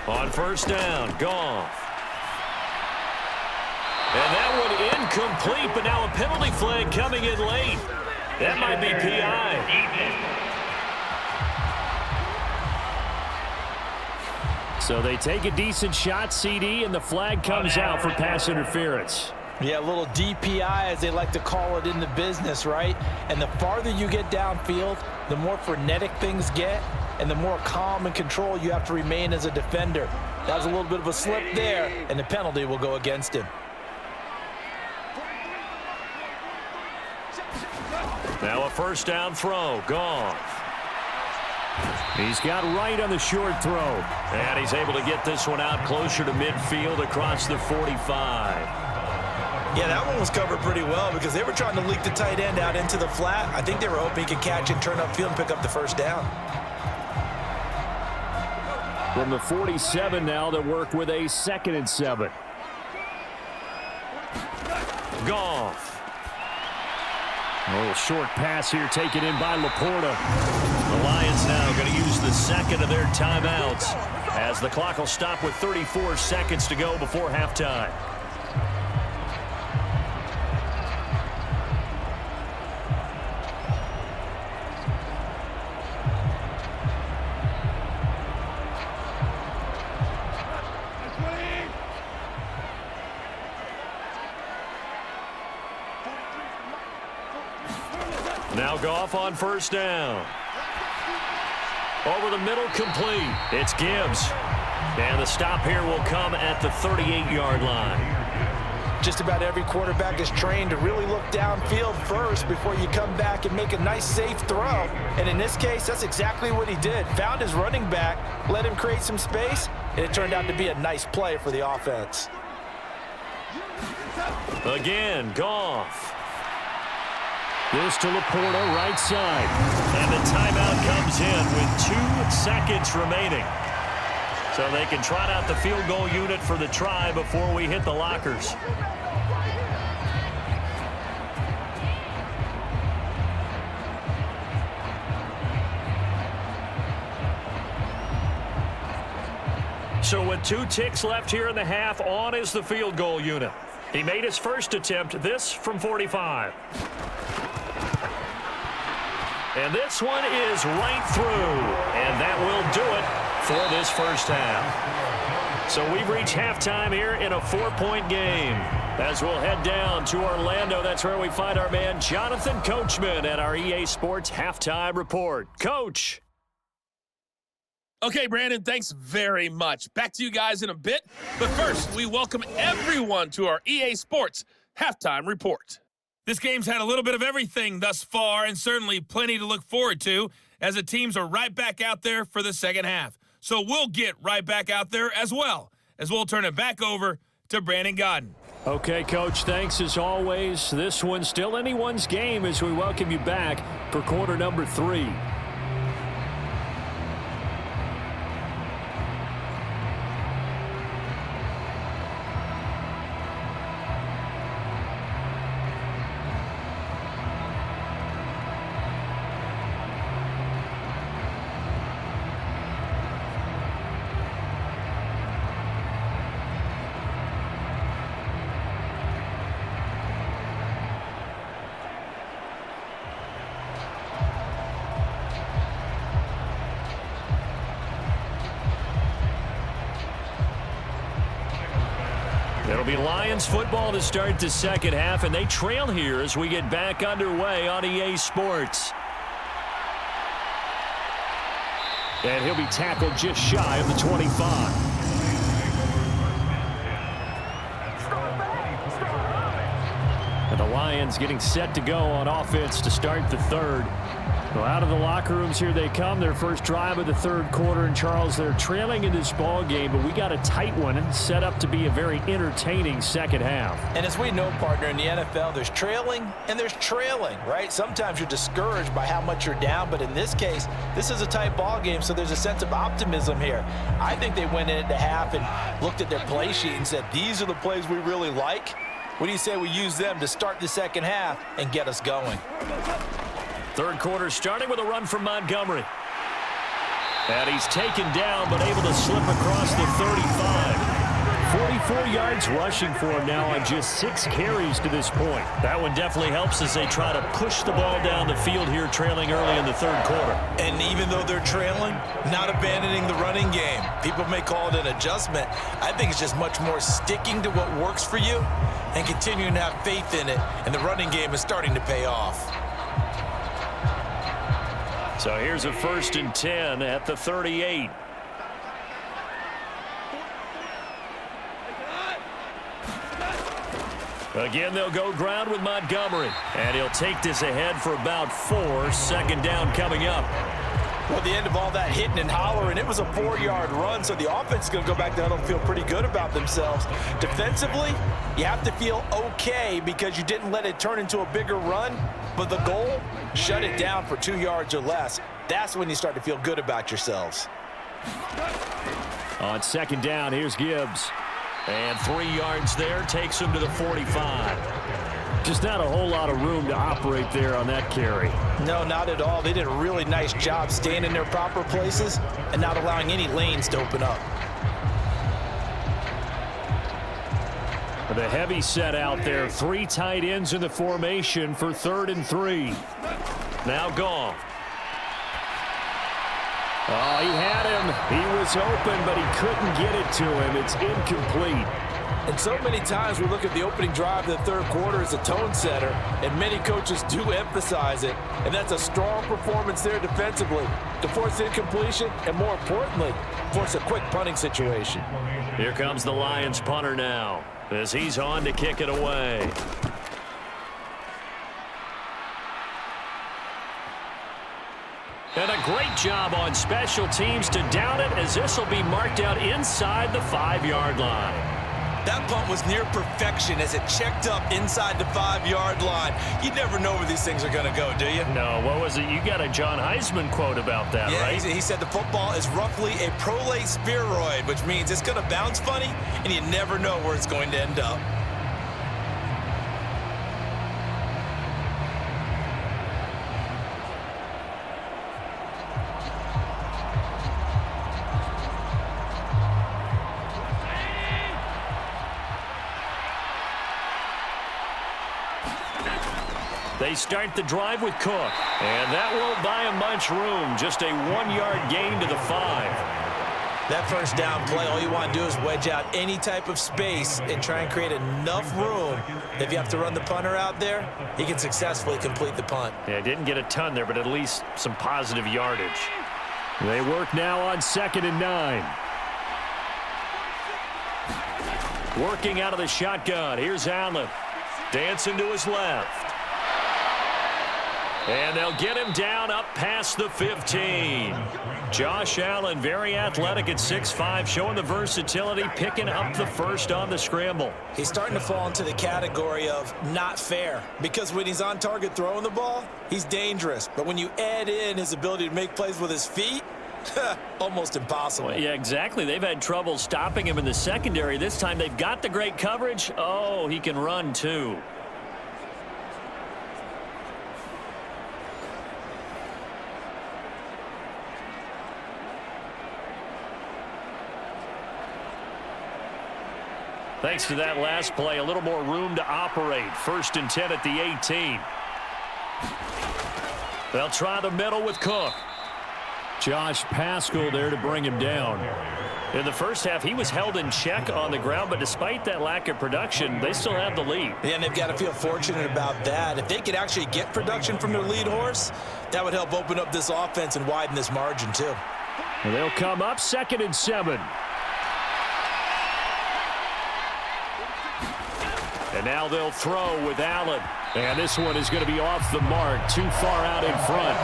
On 1st down, Goff. And that one incomplete, but now a penalty flag coming in late. That might be PI. So they take a decent shot, CD, and the flag comes out for pass interference. Yeah, a little DPI, as they like to call it in the business, right? And the farther you get downfield, the more frenetic things get, and the more calm and control you have to remain as a defender. That was a little bit of a slip there, and the penalty will go against him. Now a 1st down throw. Goff. He's got right on the short throw. And he's able to get this one out closer to midfield across the 45. Yeah, that one was covered pretty well because they were trying to leak the tight end out into the flat. I think they were hoping he could catch and turn upfield and pick up the 1st down. From the 47 now, they work with a 2nd and 7. Goff. A little short pass here taken in by Laporta. The Lions now going to use the 2nd of their timeouts as the clock will stop with 34 seconds to go before halftime. Now Goff on 1st down. Over the middle, complete. It's Gibbs. And the stop here will come at the 38-yard line. Just about every quarterback is trained to really look downfield first before you come back and make a nice, safe throw. And in this case, that's exactly what he did. Found his running back, let him create some space, and it turned out to be a nice play for the offense. Again, Goff. This to Laporta, right side. And the timeout comes in with 2 seconds remaining. So they can trot out the field goal unit for the try before we hit the lockers. So with 2 ticks left here in the half, on is the field goal unit. He made his first attempt, this from 45. And this one is right through. And that will do it for this first half. So we've reached halftime here in a 4-point game. As we'll head down to Orlando, that's where we find our man Jonathan Coachman at our EA Sports Halftime Report. Coach. Okay, Brandon, thanks very much. Back to you guys in a bit. But first, we welcome everyone to our EA Sports Halftime Report. This game's had a little bit of everything thus far, and certainly plenty to look forward to, as the teams are right back out there for the second half. So we'll get right back out there as well, as we'll turn it back over to Brandon Godden. Okay, Coach, thanks as always. This one's still anyone's game as we welcome you back for quarter number 3. It'll be Lions football to start the second half, and they trail here as we get back underway on EA Sports. And he'll be tackled just shy of the 25. And the Lions getting set to go on offense to start the third. Well, out of the locker rooms here they come. Their first drive of the third quarter. And, Charles, they're trailing in this ball game, but we got a tight one set up to be a very entertaining second half. And as we know, partner, in the NFL, there's trailing and there's trailing, right? Sometimes you're discouraged by how much you're down, but in this case, this is a tight ball game, so there's a sense of optimism here. I think they went into half and looked at their play sheet and said, these are the plays we really like. What do you say we use them to start the second half and get us going? Third quarter starting with a run from Montgomery. And he's taken down but able to slip across the 35. 44 yards rushing for him now on just 6 carries to this point. That one definitely helps as they try to push the ball down the field here, trailing early in the third quarter. And even though they're trailing, not abandoning the running game. People may call it an adjustment. I think it's just much more sticking to what works for you and continuing to have faith in it. And the running game is starting to pay off. So here's a 1st and 10 at the 38. Again, they'll go ground with Montgomery. And he'll take this ahead for about 4. Second down coming up. Well, at the end of all that hitting and hollering, it was a 4-yard run, so the offense is going to go back down and feel pretty good about themselves. Defensively, you have to feel okay because you didn't let it turn into a bigger run, but the goal, shut it down for 2 yards or less. That's when you start to feel good about yourselves. On second down, here's Gibbs. And 3 yards there, takes him to the 45. Just not a whole lot of room to operate there on that carry. No, not at all. They did a really nice job staying in their proper places and not allowing any lanes to open up. The heavy set out there. 3 tight ends in the formation for 3rd and 3. Now Goff. Oh, he had him. He was open, but he couldn't get it to him. It's incomplete. And so many times we look at the opening drive of the third quarter as a tone setter, and many coaches do emphasize it. And that's a strong performance there defensively to force incompletion and, more importantly, force a quick punting situation. Here comes the Lions punter now as he's on to kick it away. And a great job on special teams to down it as this will be marked out inside the 5-yard line. That punt was near perfection as it checked up inside the 5-yard line. You never know where these things are going to go, do you? No, what was it? You got a John Heisman quote about that, yeah, right? He said the football is roughly a prolate spheroid, which means it's going to bounce funny, and you never know where it's going to end up. They start the drive with Cook, and that won't buy him much room. Just a 1-yard gain to the 5. That first down play, all you want to do is wedge out any type of space and try and create enough room. If you have to run the punter out there, he can successfully complete the punt. Yeah, didn't get a ton there, but at least some positive yardage. They work now on 2nd and 9. Working out of the shotgun. Here's Allen. Dancing to his left. And they'll get him down up past the 15. Josh Allen, very athletic at 6'5", showing the versatility, picking up the first on the scramble. He's starting to fall into the category of not fair, because when he's on target throwing the ball, he's dangerous. But when you add in his ability to make plays with his feet, almost impossible. Well, yeah, exactly. They've had trouble stopping him in the secondary. This time they've got the great coverage. Oh, he can run too. Thanks to that last play, a little more room to operate. 1st and 10 at the 18. They'll try the middle with Cook. Josh Paschal there to bring him down. In the first half, he was held in check on the ground, but despite that lack of production, they still have the lead. Yeah, and they've got to feel fortunate about that. If they could actually get production from their lead horse, that would help open up this offense and widen this margin too. And they'll come up 2nd and 7. And now they'll throw with Allen. And this one is going to be off the mark, too far out in front.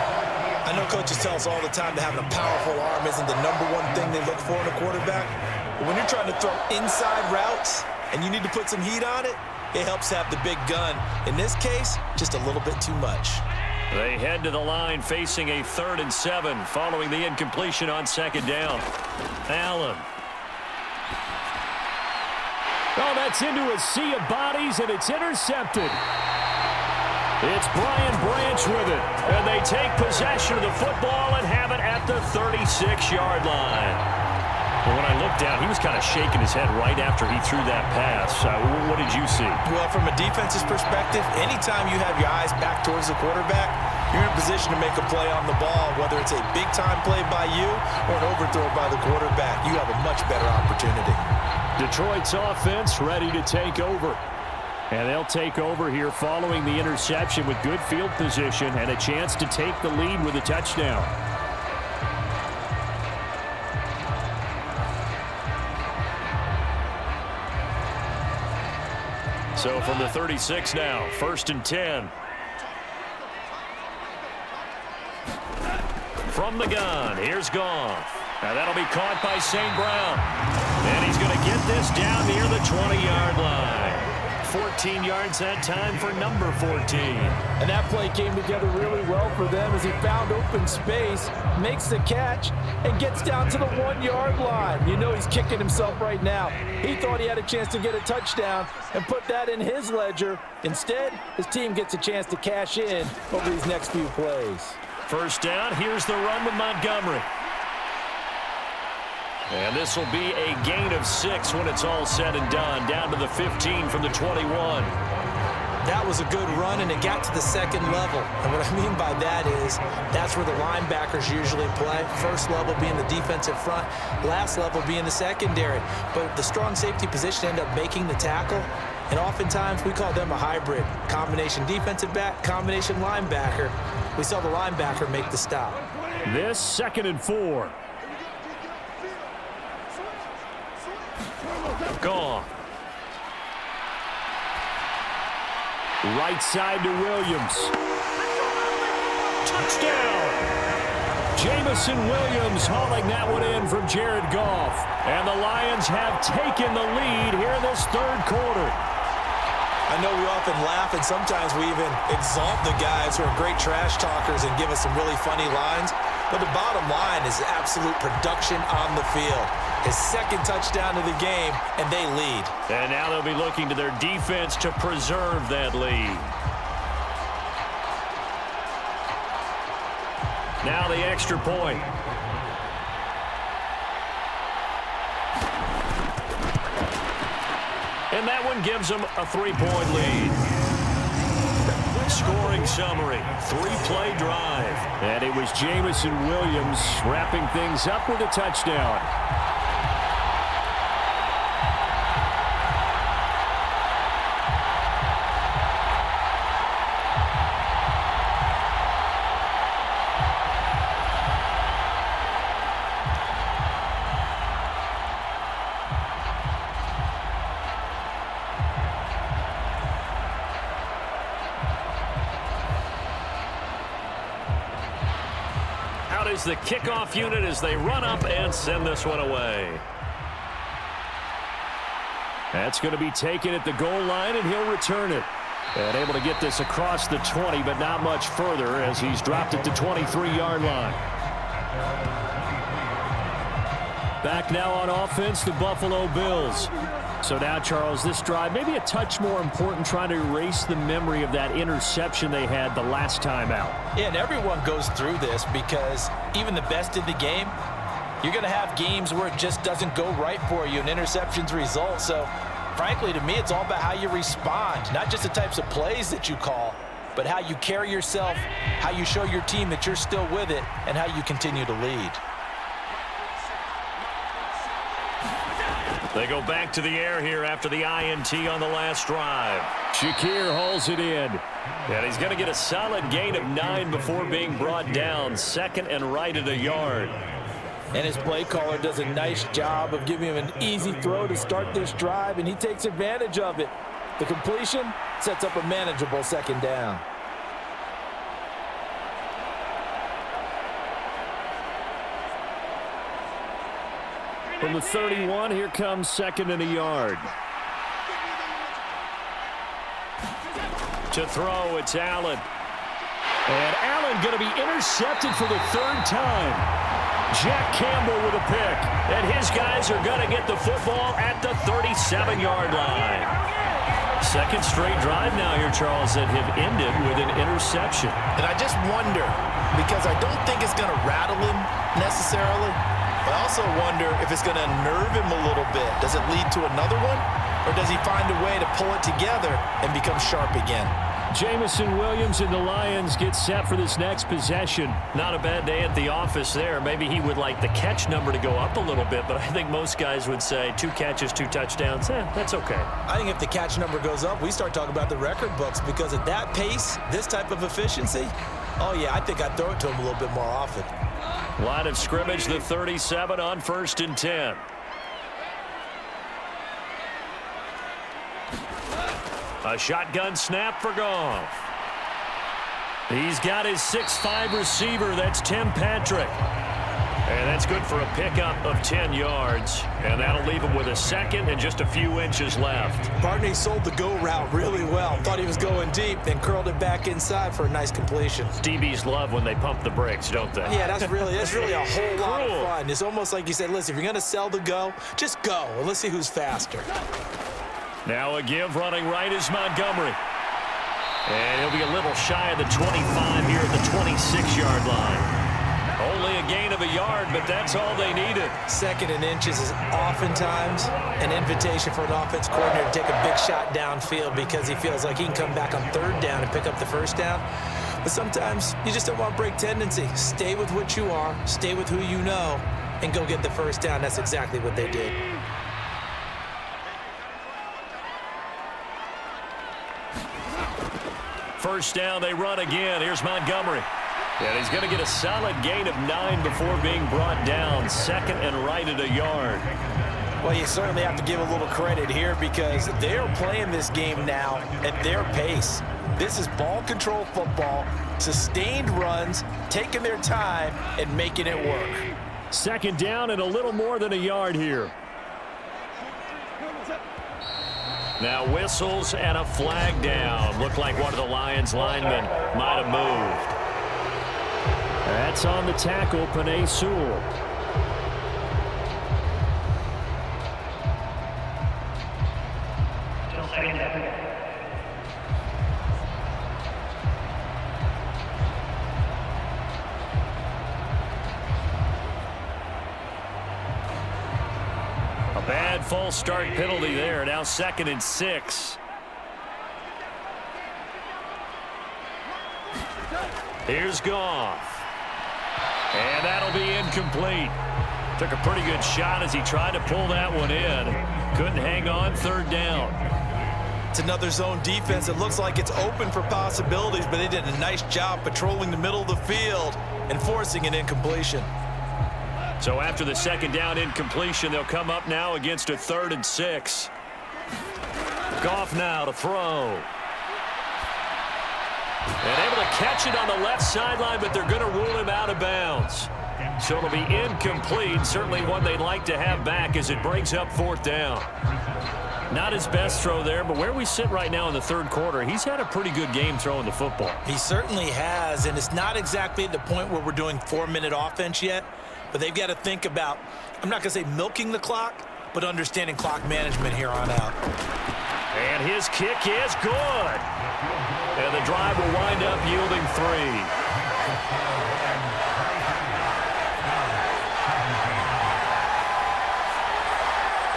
I know coaches tell us all the time that having a powerful arm isn't the #1 thing they look for in a quarterback. But when you're trying to throw inside routes and you need to put some heat on it, it helps have the big gun. In this case, just a little bit too much. They head to the line facing a 3rd and 7 following the incompletion on 2nd down. Allen. Oh, that's into a sea of bodies, and it's intercepted. It's Brian Branch with it. And they take possession of the football and have it at the 36-yard line. Well, when I looked down, he was kind of shaking his head right after he threw that pass. What did you see? Well, from a defense's perspective, anytime you have your eyes back towards the quarterback, you're in position to make a play on the ball, whether it's a big-time play by you or an overthrow by the quarterback. You have a much better opportunity. Detroit's offense ready to take over. And they'll take over here following the interception with good field position and a chance to take the lead with a touchdown. So from the 36 now, 1st and 10. From the gun, here's Goff. Now that'll be caught by St. Brown. And he's going to get this down near the 20-yard line. 14 yards that time for number 14. And that play came together really well for them as he found open space, makes the catch, and gets down to the 1-yard line. You know he's kicking himself right now. He thought he had a chance to get a touchdown and put that in his ledger. Instead, his team gets a chance to cash in over these next few plays. 1st down, here's the run with Montgomery. And this will be a gain of 6 when it's all said and done, down to the 15 from the 21. That was a good run, and it got to the 2nd level. And what I mean by that is that's where the linebackers usually play. First level being the defensive front, last level being the secondary. But the strong safety position ended up making the tackle, and oftentimes we call them a hybrid. Combination defensive back, combination linebacker. We saw the linebacker make the stop. This 2nd and 4. Gone. Right side to Williams. Touchdown! Jamison Williams hauling that one in from Jared Goff. And the Lions have taken the lead here in this third quarter. I know we often laugh, and sometimes we even exalt the guys who are great trash talkers and give us some really funny lines. But the bottom line is absolute production on the field. His second touchdown of the game, and they lead. And now they'll be looking to their defense to preserve that lead. Now the extra point. And that one gives them a 3-point lead. Scoring summary, 3-play drive. And it was Jamison Williams wrapping things up with a touchdown. Is the kickoff unit as they run up and send this one away. That's going to be taken at the goal line, and he'll return it. And able to get this across the 20, but not much further as he's dropped at the 23-yard line. Back now on offense, the Buffalo Bills. So now, Charles, this drive maybe a touch more important, trying to erase the memory of that interception they had the last time out. Yeah, and everyone goes through this because even the best in the game, you're going to have games where it just doesn't go right for you and interceptions result. So, frankly, to me, it's all about how you respond, not just the types of plays that you call, but how you carry yourself, how you show your team that you're still with it, and how you continue to lead. They go back to the air here after the INT on the last drive. Shakir hauls it in. And he's going to get a solid gain of 9 before being brought down. Second and right at a yard. And his play caller does a nice job of giving him an easy throw to start this drive, and he takes advantage of it. The completion sets up a manageable second down. From the 31, here comes second and a yard. To throw, it's Allen. And Allen going to be intercepted for the third time. Jack Campbell with a pick. And his guys are going to get the football at the 37-yard line. Second straight drive now here, Charles, that have ended with an interception. And I just wonder, because I don't think it's going to rattle him necessarily, but I also wonder if it's going to nerve him a little bit. Does it lead to another one? Or does he find a way to pull it together and become sharp again? Jamison Williams and the Lions get set for this next possession. Not a bad day at the office there. Maybe he would like the catch number to go up a little bit, but I think most guys would say 2 catches, 2 touchdowns. That's okay. I think if the catch number goes up, we start talking about the record books, because at that pace, this type of efficiency, oh yeah, I think I'd throw it to him a little bit more often. Line of scrimmage, the 37 on 1st and 10. A shotgun snap for Goff. He's got his 6'5" receiver. That's Tim Patrick. And that's good for a pickup of 10 yards. And that'll leave him with a second and just a few inches left. Barney sold the go route really well. Thought he was going deep, then curled it back inside for a nice completion. DBs love when they pump the brakes, don't they? Yeah, that's really a whole lot of fun. It's almost like you said, listen, if you're going to sell the go, just go. And let's see who's faster. Now a give running right is Montgomery. And he'll be a little shy of the 25 here at the 26-yard line. Only a gain of a yard, but that's all they needed. Second and inches is oftentimes an invitation for an offense coordinator to take a big shot downfield because he feels like he can come back on 3rd down and pick up the 1st down. But sometimes you just don't want break tendency. Stay with what you are, stay with who you know, and go get the 1st down. That's exactly what they did. First down, they run again. Here's Montgomery. And he's going to get a solid gain of 9 before being brought down. Second and right at a yard. Well, you certainly have to give a little credit here because they're playing this game now at their pace. This is ball control football, sustained runs, taking their time, and making it work. Second down and a little more than a yard here. Now whistles and a flag down. Looked like one of the Lions linemen might have moved. That's on the tackle, Penei Sewell. A bad false start penalty there. Now 2nd and 6. Here's Goff. And that'll be incomplete. Took a pretty good shot as he tried to pull that one in. Couldn't hang on. 3rd down. It's another zone defense. It looks like it's open for possibilities, but they did a nice job patrolling the middle of the field and forcing an incompletion. So after the 2nd down incompletion, they'll come up now against a 3rd and 6. Goff now to throw. And able to catch it on the left sideline, but they're going to rule him out of bounds. So it'll be incomplete. Certainly one they'd like to have back as it brings up 4th down. Not his best throw there, but where we sit right now in the 3rd quarter, he's had a pretty good game throwing the football. He certainly has, and it's not exactly at the point where we're doing 4-minute offense yet, but they've got to think about, I'm not going to say milking the clock, but understanding clock management here on out. And his kick is good. And the drive will wind up yielding 3.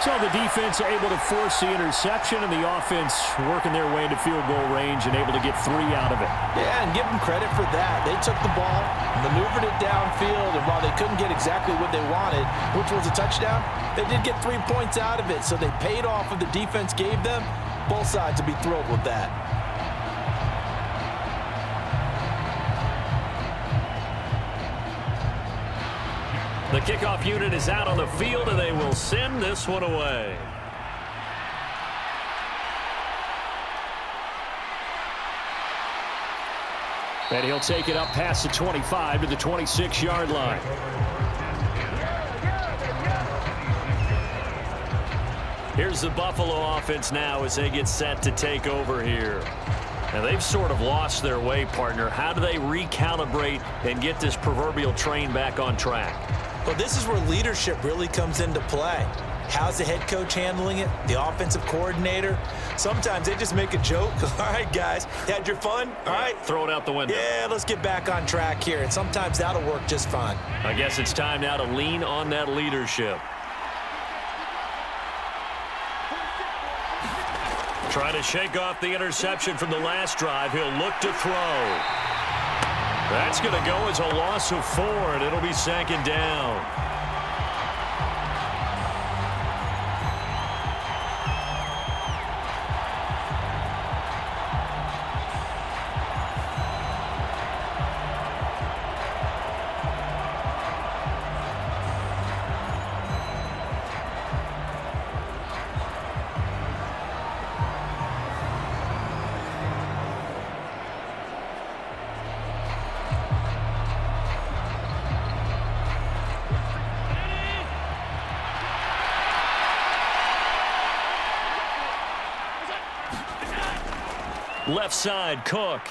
So the defense able to force the interception, and the offense working their way into field goal range and able to get 3 out of it. Yeah, and give them credit for that. They took the ball, maneuvered it downfield, and while they couldn't get exactly what they wanted, which was a touchdown, they did get 3 points out of it. So they paid off what the defense gave them. Both sides will be thrilled with that. The kickoff unit is out on the field, and they will send this one away. And he'll take it up past the 25 to the 26-yard line. Here's the Buffalo offense now as they get set to take over here. Now, they've sort of lost their way, partner. How do they recalibrate and get this proverbial train back on track? Well, this is where leadership really comes into play. How's the head coach handling it? The offensive coordinator? Sometimes they just make a joke. All right, guys, had your fun? All right. Throw it out the window. Yeah, let's get back on track here. And sometimes that'll work just fine. I guess it's time now to lean on that leadership. Trying to shake off the interception from the last drive. He'll look to throw. That's going to go as a loss of 4, and it'll be 2nd down. Left side, Cook.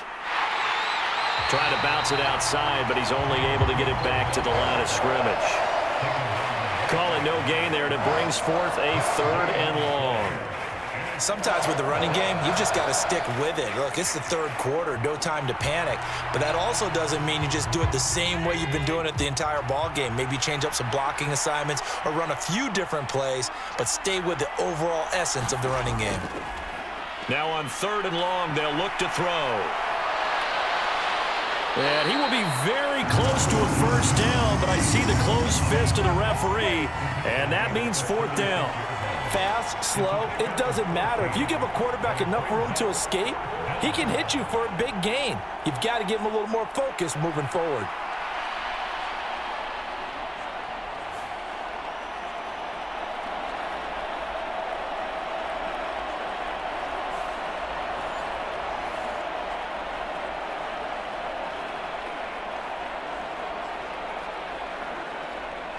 Trying to bounce it outside, but he's only able to get it back to the line of scrimmage. Call it no gain there, and it brings forth a 3rd and long. Sometimes with the running game, you've just got to stick with it. Look, it's the 3rd quarter, no time to panic. But that also doesn't mean you just do it the same way you've been doing it the entire ball game. Maybe change up some blocking assignments or run a few different plays, but stay with the overall essence of the running game. Now on 3rd and long, they'll look to throw. And he will be very close to a 1st down, but I see the closed fist of the referee, and that means 4th down. Fast, slow, it doesn't matter. If you give a quarterback enough room to escape, he can hit you for a big gain. You've got to give him a little more focus moving forward.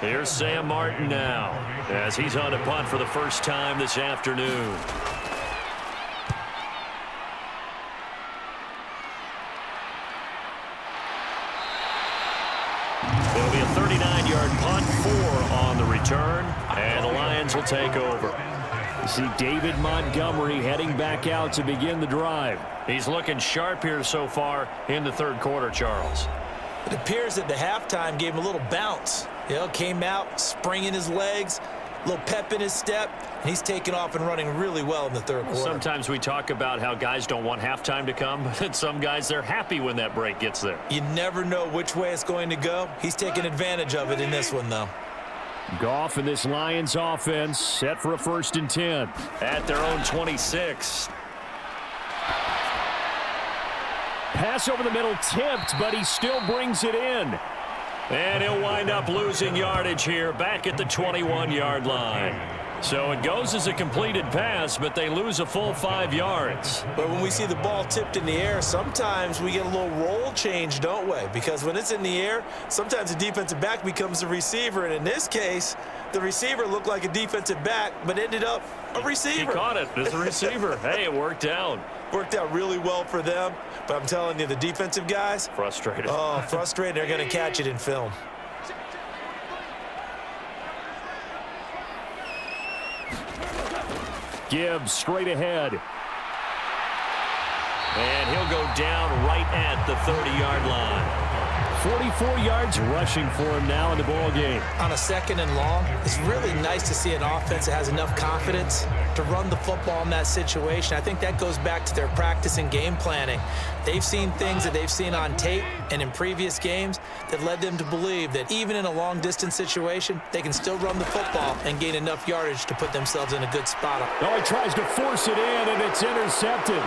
Here's Sam Martin now as he's on to punt for the first time this afternoon. It'll be a 39-yard punt, 4 on the return, and the Lions will take over. You see David Montgomery heading back out to begin the drive. He's looking sharp here so far in the third quarter, Charles. It appears that the halftime gave him a little bounce. Came out, springing his legs, a little pep in his step, and he's taking off and running really well in the third quarter. Sometimes we talk about how guys don't want halftime to come, but some guys, they're happy when that break gets there. You never know which way it's going to go. He's taking advantage of it in this one, though. Goff and this Lions offense set for a 1st and 10. At their own 26. Pass over the middle tipped, but he still brings it in. And he'll wind up losing yardage here back at the 21-yard line. So it goes as a completed pass, but they lose a full 5 yards. But when we see the ball tipped in the air, sometimes we get a little roll change, don't we? Because when it's in the air, sometimes the defensive back becomes the receiver. And in this case, the receiver looked like a defensive back, but ended up a receiver. He caught it as a receiver. Hey, it worked out. Worked out really well for them. But I'm telling you, the defensive guys. Frustrated. Oh, frustrated. They're going to catch it in film. Gibbs straight ahead. And he'll go down right at the 30-yard line. 44 yards rushing for him now in the ball game. On a 2nd and long, it's really nice to see an offense that has enough confidence to run the football in that situation. I think that goes back to their practice and game planning. They've seen things that they've seen on tape and in previous games that led them to believe that even in a long-distance situation, they can still run the football and gain enough yardage to put themselves in a good spot. Oh, he tries to force it in, and it's intercepted.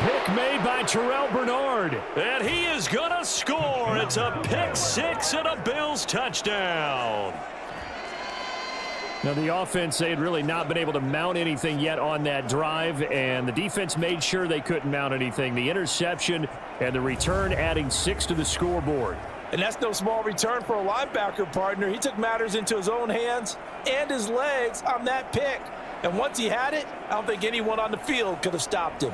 Pick made by Terrell Bernard. And he is going to score. It's a pick 6 and a Bills touchdown. Now, the offense, they had really not been able to mount anything yet on that drive, and the defense made sure they couldn't mount anything. The interception and the return adding 6 to the scoreboard. And that's no small return for a linebacker, partner. He took matters into his own hands and his legs on that pick. And once he had it, I don't think anyone on the field could have stopped him.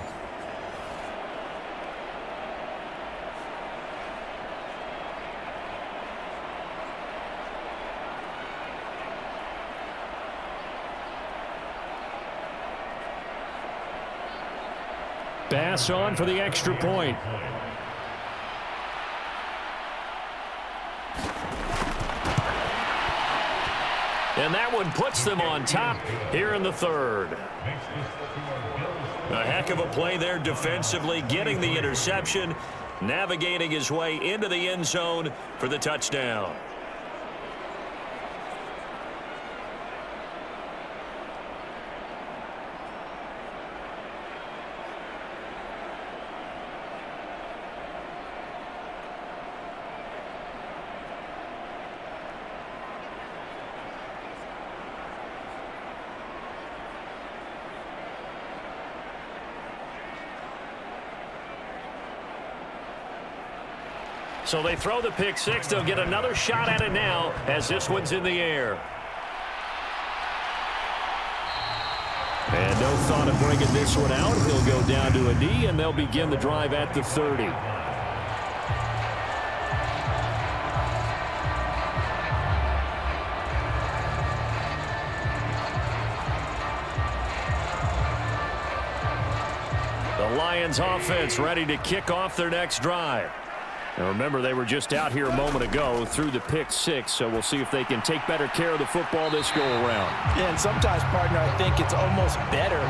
Bass on for the extra point. And that one puts them on top here in the third. A heck of a play there defensively, getting the interception, navigating his way into the end zone for the touchdown. So they throw the pick 6. They'll get another shot at it now as this one's in the air. And no thought of bringing this one out. He'll go down to a knee, and they'll begin the drive at the 30. The Lions offense ready to kick off their next drive. Now remember, they were just out here a moment ago through the pick 6, so we'll see if they can take better care of the football this go-around. Yeah, and sometimes, partner, I think it's almost better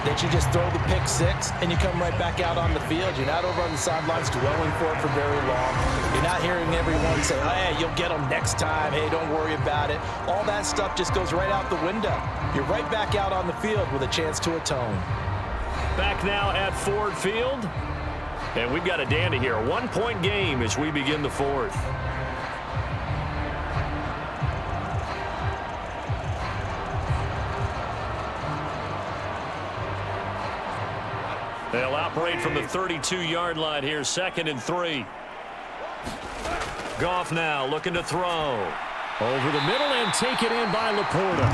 that you just throw the pick 6 and you come right back out on the field. You're not over on the sidelines dwelling for it for very long. You're not hearing everyone say, hey, you'll get them next time. Hey, don't worry about it. All that stuff just goes right out the window. You're right back out on the field with a chance to atone. Back now at Ford Field. And we've got a dandy here. A 1-point game as we begin the fourth. They'll operate from the 32-yard line here, 2nd and 3. Goff now looking to throw. Over the middle and taken in by Laporta.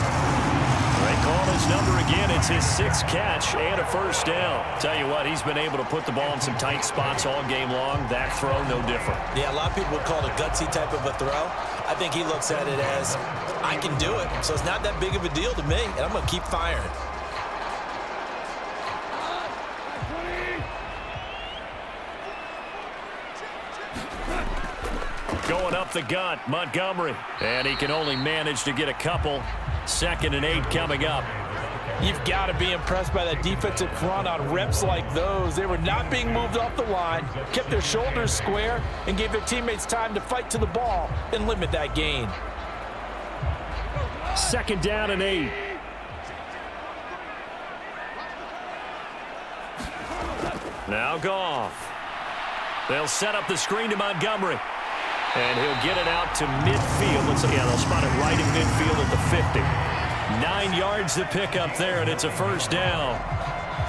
They call his number again. It's his 6th catch and a first down. Tell you what, he's been able to put the ball in some tight spots all game long. That throw, no different. Yeah, a lot of people would call it a gutsy type of a throw. I think he looks at it as, I can do it, so it's not that big of a deal to me, and I'm going to keep firing. Going up the gut, Montgomery. And he can only manage to get a couple. 2nd and 8 coming up. You've got to be impressed by that defensive front on reps like those. They were not being moved off the line, kept their shoulders square, and gave their teammates time to fight to the ball and limit that gain. 2nd down and 8. Now Goff. They'll set up the screen to Montgomery. And he'll get it out to midfield. Looks like, yeah, they'll spot it right in midfield at the 50. 9 yards to pick up there, and it's a first down.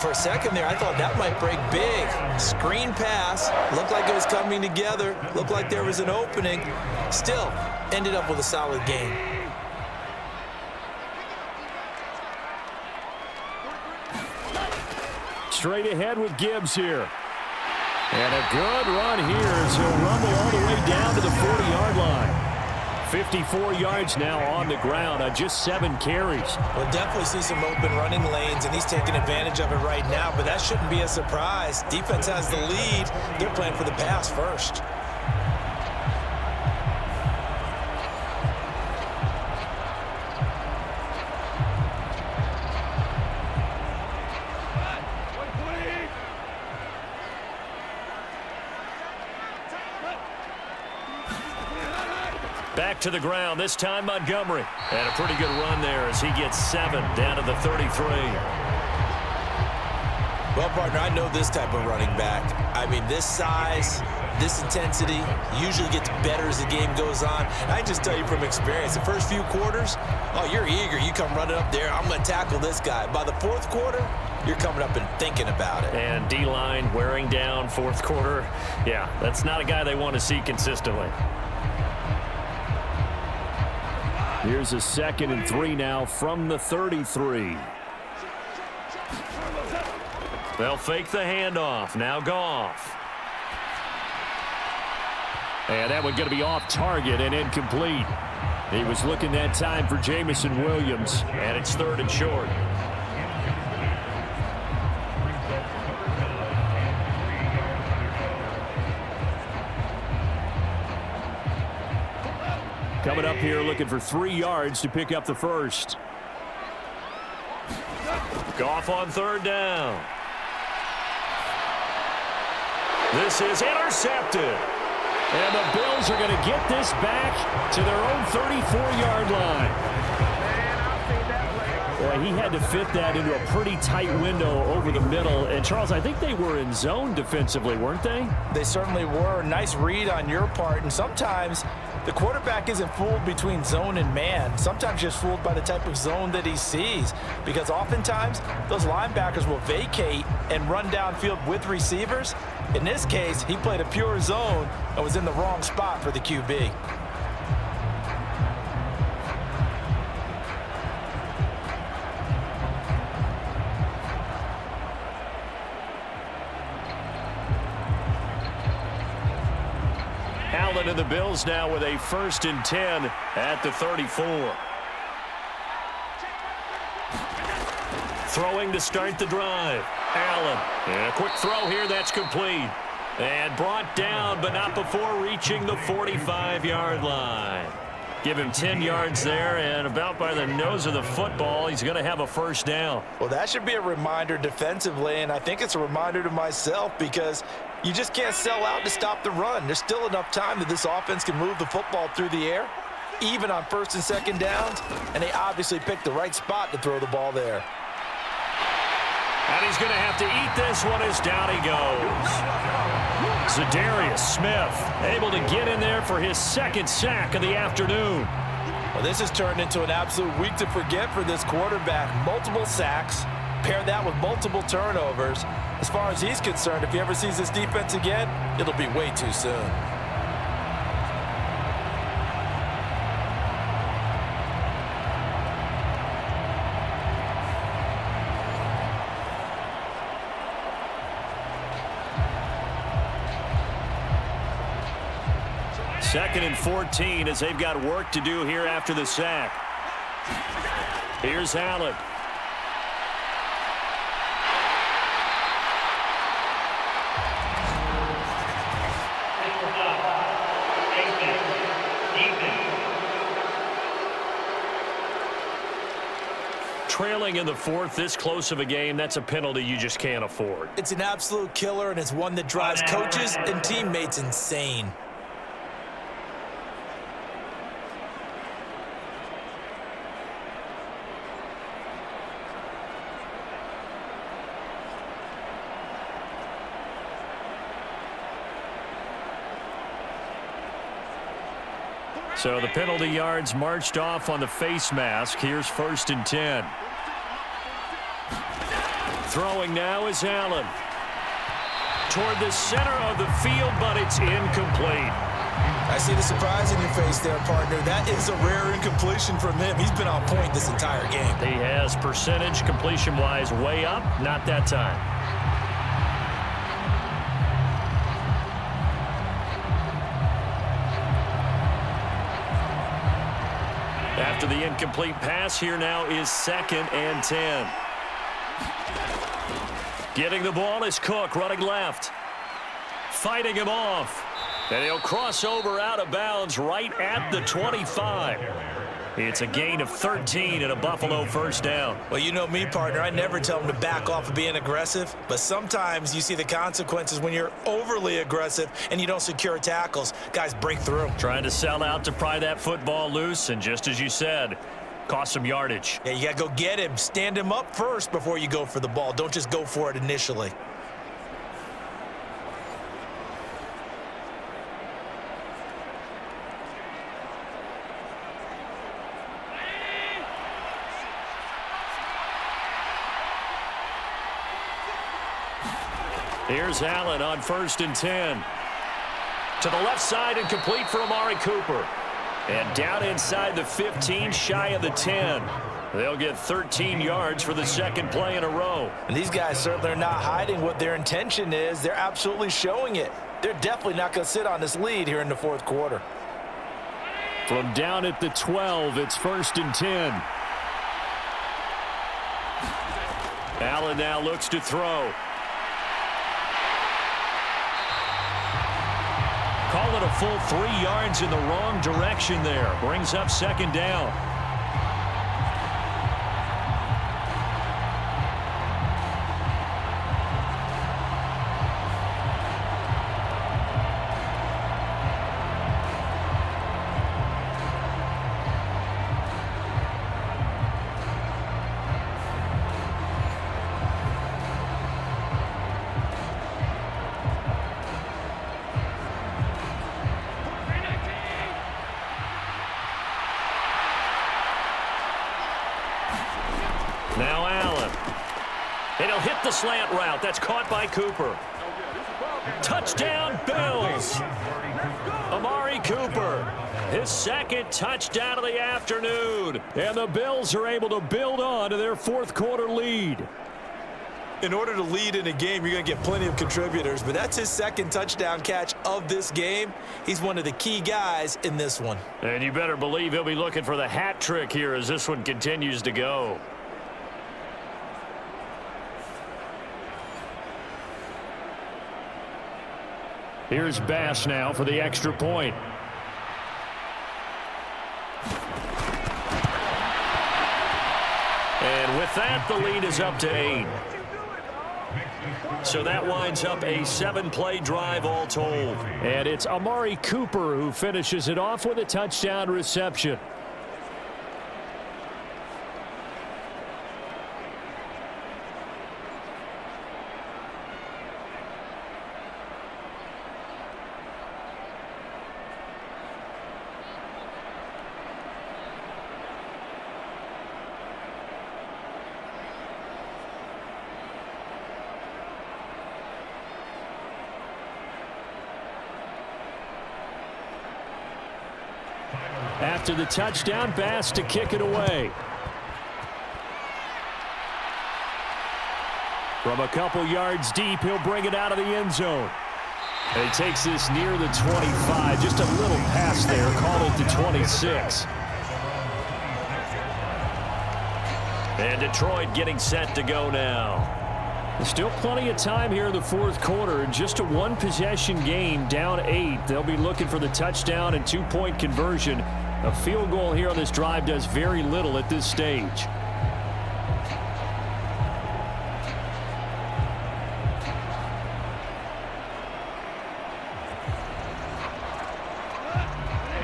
For a second there, I thought that might break big. Screen pass. Looked like it was coming together. Looked like there was an opening. Still, ended up with a solid gain. Straight ahead with Gibbs here. And a good run here as he'll rumble all the way down to the 40-yard line. 54 yards now on the ground on just 7 carries. We'll definitely see some open running lanes, and he's taking advantage of it right now, but that shouldn't be a surprise. Defense has the lead. They're playing for the pass first. Back to the ground, this time Montgomery. And a pretty good run there as he gets 7 down to the 33. Well, partner, I know this type of running back. I mean, this size, this intensity usually gets better as the game goes on. And I can just tell you from experience, the first few quarters, oh, you're eager. You come running up there, I'm going to tackle this guy. By the 4th quarter, you're coming up and thinking about it. And D-line wearing down 4th quarter. Yeah, that's not a guy they want to see consistently. Here's a 2nd and 3 now from the 33. They'll fake the handoff. Now Goff. And that one going to be off target and incomplete. He was looking that time for Jamison Williams, and it's 3rd and short. Coming up here looking for 3 yards to pick up the first. Goff on 3rd down. This is intercepted. And the Bills are going to get this back to their own 34-yard line. Boy, he had to fit that into a pretty tight window over the middle. And, Charles, I think they were in zone defensively, weren't they? They certainly were. Nice read on your part. And sometimes the quarterback isn't fooled between zone and man. Sometimes just fooled by the type of zone that he sees. Because oftentimes, those linebackers will vacate and run downfield with receivers. In this case, he played a pure zone and was in the wrong spot for the QB. Allen and the Bills now with a 1st and 10 at the 34. Throwing to start the drive. Allen. And a quick throw here. That's complete. And brought down, but not before reaching the 45-yard line. Give him 10 yards there, and about by the nose of the football, he's going to have a first down. Well, that should be a reminder defensively, and I think it's a reminder to myself because you just can't sell out to stop the run. There's still enough time that this offense can move the football through the air, even on 1st and 2nd downs, and they obviously picked the right spot to throw the ball there. And he's going to have to eat this one as down he goes. Zadarius Smith able to get in there for his 2nd sack of the afternoon. Well, this has turned into an absolute week to forget for this quarterback. Multiple sacks, pair that with multiple turnovers. As far as he's concerned, if he ever sees this defense again, it'll be way too soon. 2nd and 14 as they've got work to do here after the sack. Here's Allen. Trailing in the 4th, this close of a game, that's a penalty you just can't afford. It's an absolute killer, and it's one that drives coaches and teammates insane. So the penalty yards marched off on the face mask. Here's 1st and 10. Throwing now is Allen. Toward the center of the field, but it's incomplete. I see the surprise in your face there, partner. That is a rare incompletion from him. He's been on point this entire game. He has percentage completion-wise way up, not that time. After the incomplete pass, here now is 2nd and 10. Getting the ball is Cook, running left. Fighting him off. And he'll cross over out of bounds right at the 25. It's a gain of 13 and a Buffalo 1st down. Well, you know me, partner. I never tell them to back off of being aggressive. But sometimes you see the consequences when you're overly aggressive and you don't secure tackles. Guys break through. Trying to sell out to pry that football loose, and just as you said, cost some yardage. Yeah, you got to go get him. Stand him up first before you go for the ball. Don't just go for it initially. Here's Allen on 1st and 10. To the left side and complete for Amari Cooper. And down inside the 15, shy of the 10. They'll get 13 yards for the 2nd play in a row. And these guys certainly are not hiding what their intention is. They're absolutely showing it. They're definitely not going to sit on this lead here in the 4th quarter. From down at the 12, it's 1st and 10. Allen now looks to throw. Call it a full 3 yards in the wrong direction there. Brings up 2nd down. Now Allen. And he'll hit the slant route. That's caught by Cooper. Touchdown, Bills. Amari Cooper, his 2nd touchdown of the afternoon. And the Bills are able to build on to their 4th quarter lead. In order to lead in a game, you're going to get plenty of contributors, but that's his 2nd touchdown catch of this game. He's one of the key guys in this one. And you better believe he'll be looking for the hat trick here as this one continues to go. Here's Bass now for the extra point. And with that, the lead is up to 8. So that winds up a 7-play drive all told. And it's Amari Cooper who finishes it off with a touchdown reception. After the touchdown, Bass to kick it away. From a couple yards deep, he'll bring it out of the end zone. And he takes this near the 25. Just a little pass there. Call it the 26. And Detroit getting set to go now. Still plenty of time here in the fourth quarter. Just a one-possession game, down 8. They'll be looking for the touchdown and two-point conversion. A field goal here on this drive does very little at this stage.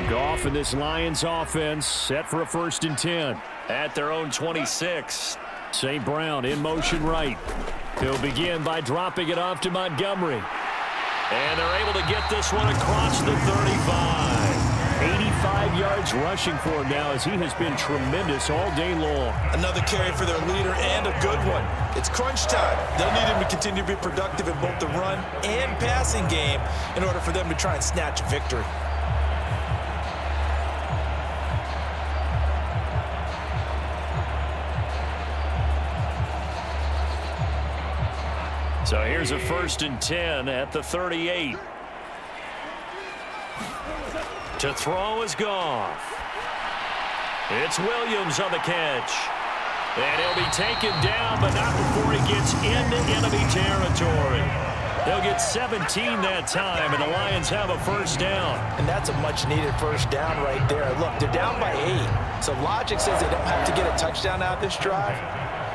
Goff and this Lions offense set for a 1st and 10 at their own 26. St. Brown in motion right. He'll begin by dropping it off to Montgomery. And they're able to get this one across the 35. 85 yards rushing for him now as he has been tremendous all day long. Another carry for their leader and a good one. It's crunch time. They'll need him to continue to be productive in both the run and passing game in order for them to try and snatch a victory. So here's a 1st and 10 at the 38. To throw is Goff. It's Williams on the catch. And he'll be taken down, but not before he gets into enemy territory. They'll get 17 that time, and the Lions have a 1st down. And that's a much-needed 1st down right there. Look, they're down by 8. So logic says they don't have to get a touchdown out of this drive.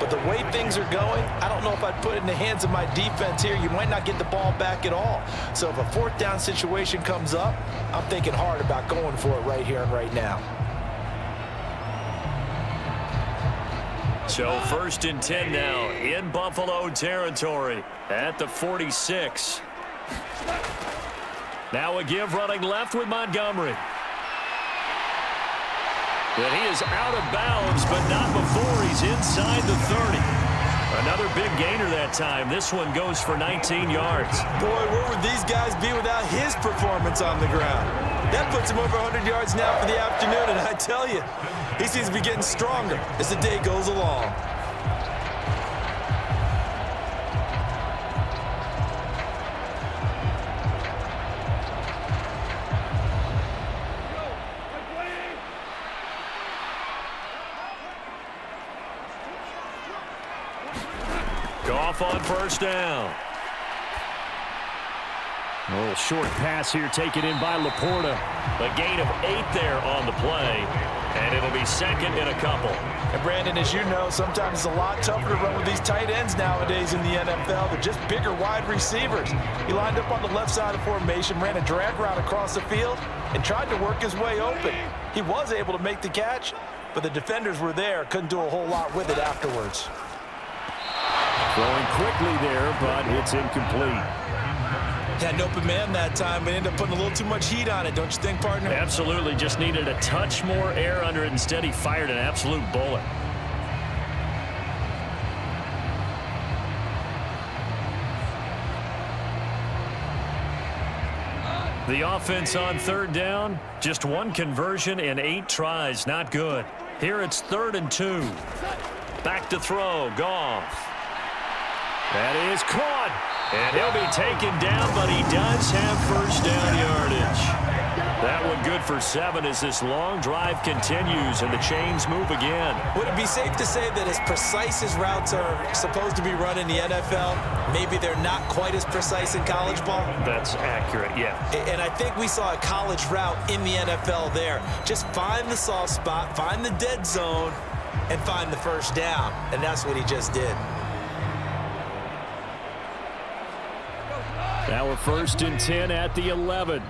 But the way things are going, I don't know if I'd put it in the hands of my defense here. You might not get the ball back at all. So if a 4th down situation comes up, I'm thinking hard about going for it right here and right now. So 1st and 10 now in Buffalo territory at the 46. Now a give running left with Montgomery. And he is out of bounds, but not before he's inside the 30. Another big gainer that time. This one goes for 19 yards. Boy, where would these guys be without his performance on the ground? That puts him over 100 yards now for the afternoon, and I tell you, he seems to be getting stronger as the day goes along. Goff on 1st down. A little short pass here taken in by Laporta. A gain of 8 there on the play. And it'll be 2nd and a couple. And Brandon, as you know, sometimes it's a lot tougher to run with these tight ends nowadays in the NFL. They're just bigger wide receivers. He lined up on the left side of formation, ran a drag route across the field, and tried to work his way open. He was able to make the catch, but the defenders were there, couldn't do a whole lot with it afterwards. Throwing quickly there, but it's incomplete. Had an open man that time, but ended up putting a little too much heat on it, don't you think, partner? Absolutely. Just needed a touch more air under it. Instead, he fired an absolute bullet. The offense on 3rd down, just 1 conversion and 8 tries. Not good. Here it's 3rd and 2. Back to throw. Goff. That is caught. And he'll be taken down, but he does have 1st down yardage. That one good for 7 as this long drive continues and the chains move again. Would it be safe to say that as precise as routes are supposed to be run in the NFL, maybe they're not quite as precise in college ball? That's accurate, yeah. And I think we saw a college route in the NFL there. Just find the soft spot, find the dead zone, and find the 1st down. And that's what he just did. Now a 1st and 10 at the 11.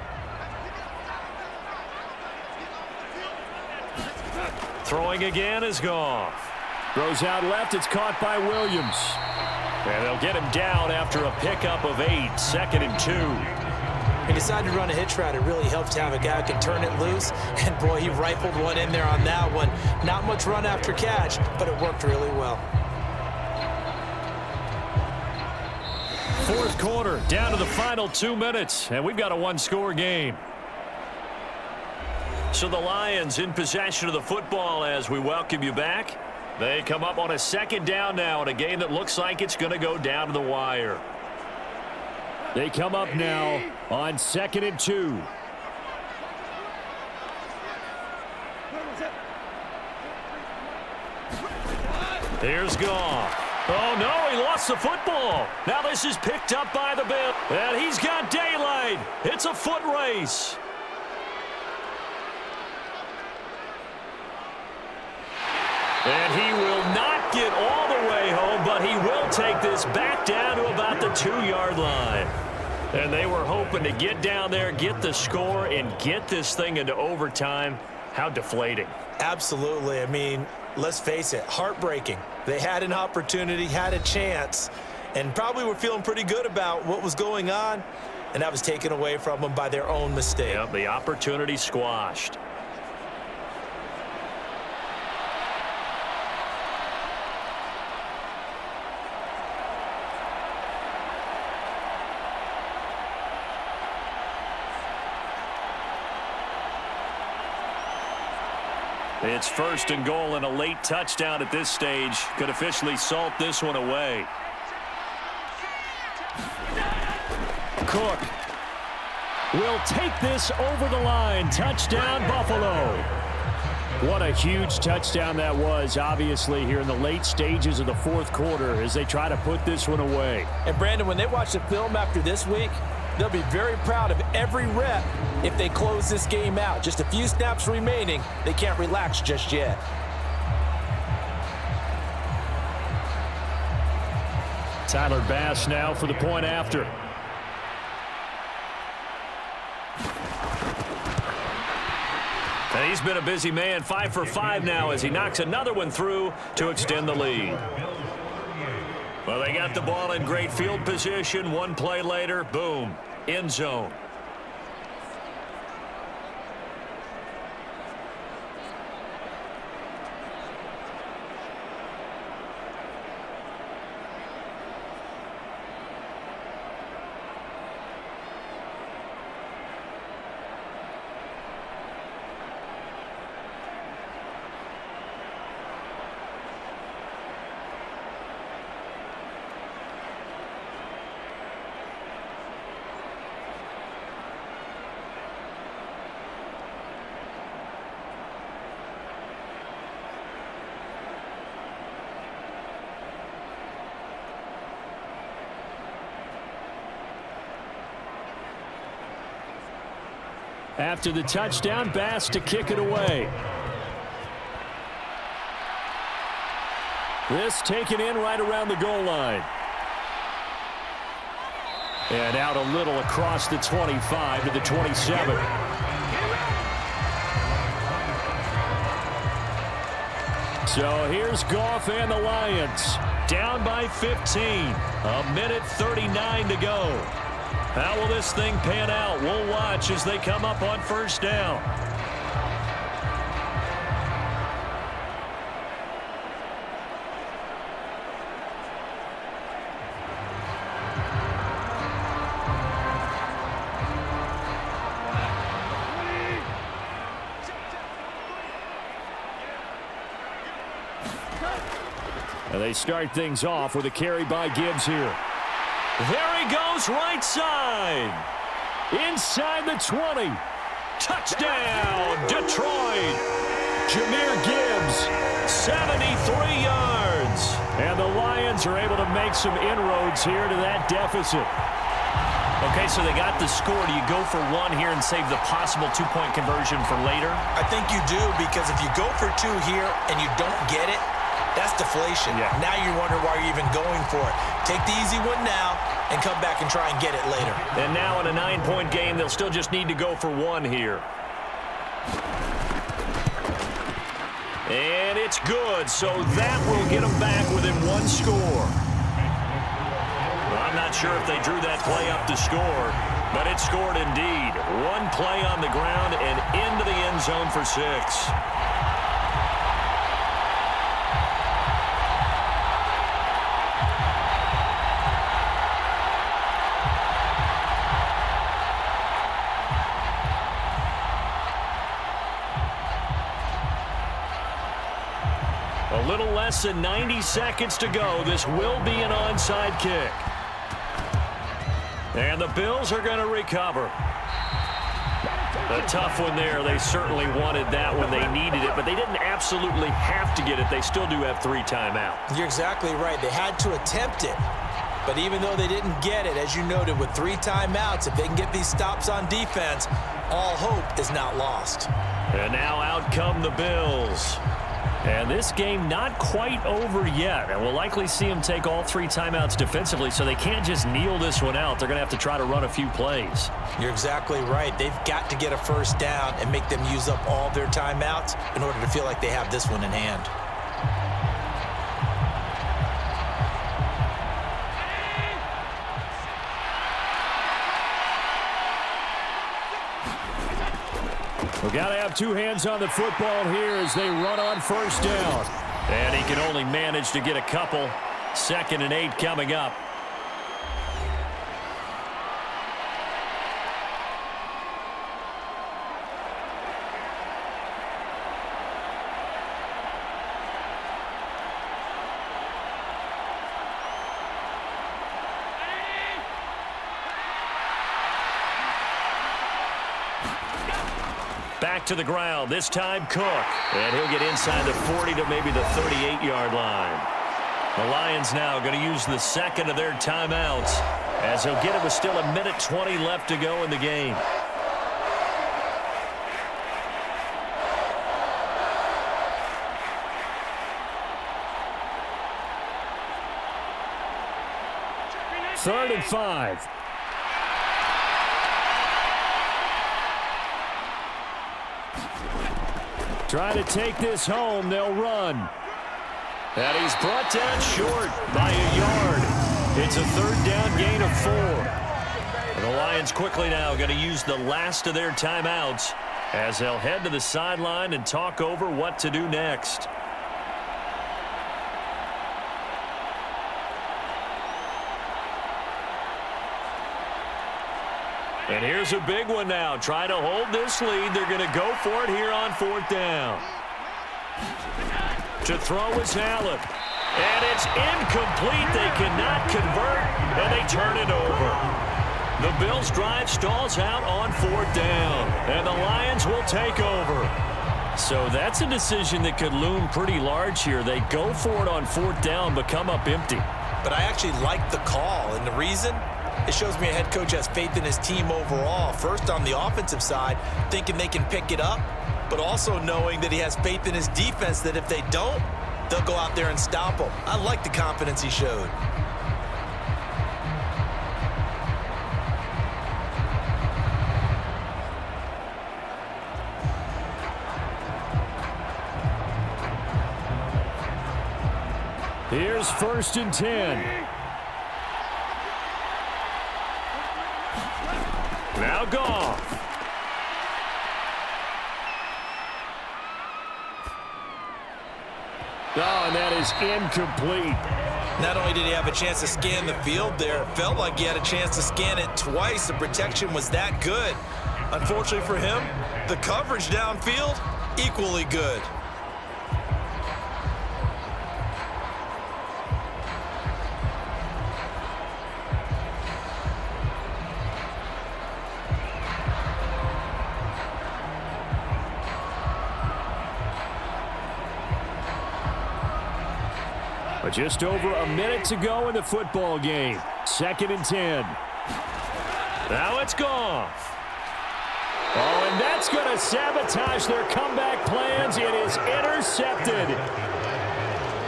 Throwing again is Goff. Throws out left. It's caught by Williams. And they'll get him down after a pickup of 8. 2nd and 2. He decided to run a hitch route. It really helped to have a guy who can turn it loose. And, boy, he rifled one in there on that one. Not much run after catch, but it worked really well. 4th quarter, down to the final 2 minutes, and we've got a 1-score game. So the Lions in possession of the football as we welcome you back. They come up on a 2nd down now in a game that looks like it's going to go down to the wire. They come up now on 2nd and 2. Here's Goff. Oh, no, he lost the football. Now this is picked up by the Bills. And he's got daylight. It's a foot race. And he will not get all the way home, but he will take this back down to about the 2-yard line. And they were hoping to get down there, get the score, and get this thing into overtime. How deflating. Absolutely. I mean, let's face it, heartbreaking. They had an opportunity, had a chance, and probably were feeling pretty good about what was going on, and that was taken away from them by their own mistake. Yep, the opportunity squashed. It's 1st and goal, and a late touchdown at this stage could officially salt this one away. Cook will take this over the line. Touchdown, Buffalo. What a huge touchdown that was, obviously, here in the late stages of the 4th quarter as they try to put this one away. And, Brandon, when they watch the film after this week, they'll be very proud of every rep if they close this game out. Just a few snaps remaining. They can't relax just yet. Tyler Bass now for the point after. And he's been a busy man, 5 for 5 now as he knocks another one through to extend the lead. Well, they got the ball in great field position. One play later, boom, end zone. After the touchdown, Bass to kick it away. This taken in right around the goal line. And out a little across the 25 to the 27. So here's Goff and the Lions. Down by 15. A minute 39 to go. How will this thing pan out? We'll watch as they come up on 1st down. And they start things off with a carry by Gibbs here. There he goes, right side. Inside the 20. Touchdown, Detroit. Jahmyr Gibbs, 73 yards. And the Lions are able to make some inroads here to that deficit. Okay, so they got the score. Do you go for one here and save the possible 2-point conversion for later? I think you do, because if you go for 2 here and you don't get it, that's deflation. Yeah. Now you wonder why you're even going for it. Take the easy one now and come back and try and get it later. And now in a 9-point game, they'll still just need to go for 1 here. And it's good, so that will get them back within 1 score. Well, I'm not sure if they drew that play up to score, but it scored indeed. 1 play on the ground and into the end zone for 6. A little less than 90 seconds to go. This will be an onside kick. And the Bills are going to recover. A tough one there. They certainly wanted that when they needed it, but they didn't absolutely have to get it. They still do have 3 timeouts. You're exactly right. They had to attempt it. But even though they didn't get it, as you noted, with 3 timeouts, if they can get these stops on defense, all hope is not lost. And now out come the Bills. And this game not quite over yet. And we'll likely see them take all 3 timeouts defensively, so they can't just kneel this one out. They're going to have to try to run a few plays. You're exactly right. They've got to get a first down and make them use up all their timeouts in order to feel like they have this one in hand. We've got to have 2 hands on the football here as they run on first down. And he can only manage to get a couple. 2nd and 8 coming up. Back to the ground, this time Cook. And he'll get inside the 40 to maybe the 38-yard line. The Lions now going to use the 2nd of their timeouts as he'll get it with still 1:20 left to go in the game. Third and 5. Trying to take this home, they'll run. And he's brought down short by a yard. It's a 3rd down gain of 4. And the Lions quickly now going to use the last of their timeouts as they'll head to the sideline and talk over what to do next. And here's a big one now. Trying to hold this lead. They're going to go for it here on 4th down. To throw is Allen. And it's incomplete. They cannot convert, and they turn it over. The Bills' drive stalls out on 4th down, and the Lions will take over. So that's a decision that could loom pretty large here. They go for it on 4th down, but come up empty. But I actually like the call, and the reason? It shows me a head coach has faith in his team overall. First, on the offensive side, thinking they can pick it up, but also knowing that he has faith in his defense that if they don't, they'll go out there and stop them. I like the confidence he showed. Here's 1st and 10. Now Goff. Oh, and that is incomplete. Not only did he have a chance to scan the field there, it felt like he had a chance to scan it twice. The protection was that good. Unfortunately for him, the coverage downfield, equally good. But just over a minute to go in the football game. 2nd and 10. Now it's Goff. Oh, and that's going to sabotage their comeback plans. It is intercepted.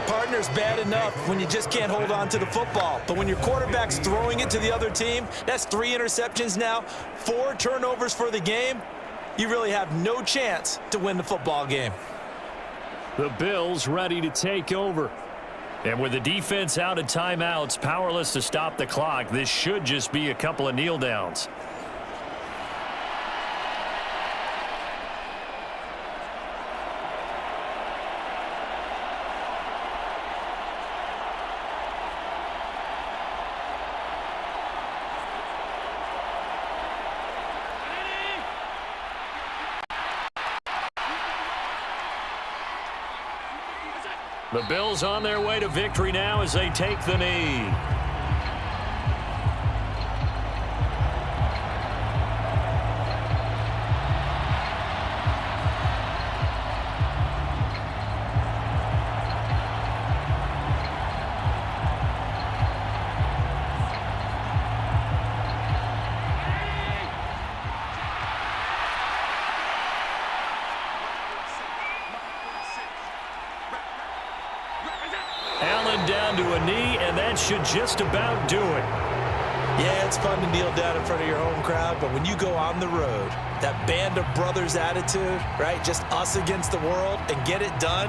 Partner's bad enough when you just can't hold on to the football. But when your quarterback's throwing it to the other team, that's 3 interceptions now, 4 turnovers for the game. You really have no chance to win the football game. The Bills ready to take over. And with the defense out of timeouts, powerless to stop the clock, this should just be a couple of kneel downs. The Bills on their way to victory now as they take the knee. down to a knee, and that should just about do it. Yeah, it's fun to kneel down in front of your home crowd, but when you go on the road, that band of brothers attitude, right, just us against the world, and get it done,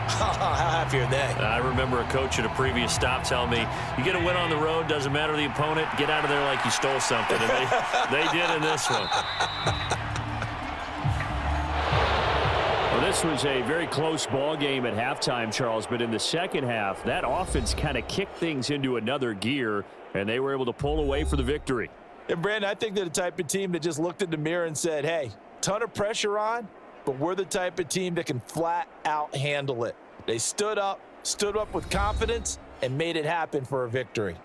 how happy are they? I remember a coach at a previous stop telling me, you get a win on the road, doesn't matter the opponent, get out of there like you stole something, and they did in this one. Well, this was a very close ball game at halftime, Charles, but in the second half, that offense kind of kicked things into another gear, and they were able to pull away for the victory. And, Brandon, I think they're the type of team that just looked in the mirror and said, hey, ton of pressure on, but we're the type of team that can flat out handle it. They stood up with confidence, and made it happen for a victory.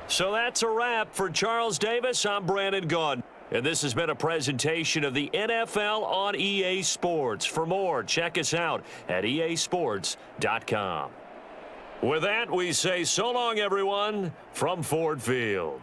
So that's a wrap for Charles Davis. I'm Brandon Gaudin. And this has been a presentation of the NFL on EA Sports. For more, check us out at easports.com. With that, we say so long, everyone, from Ford Field.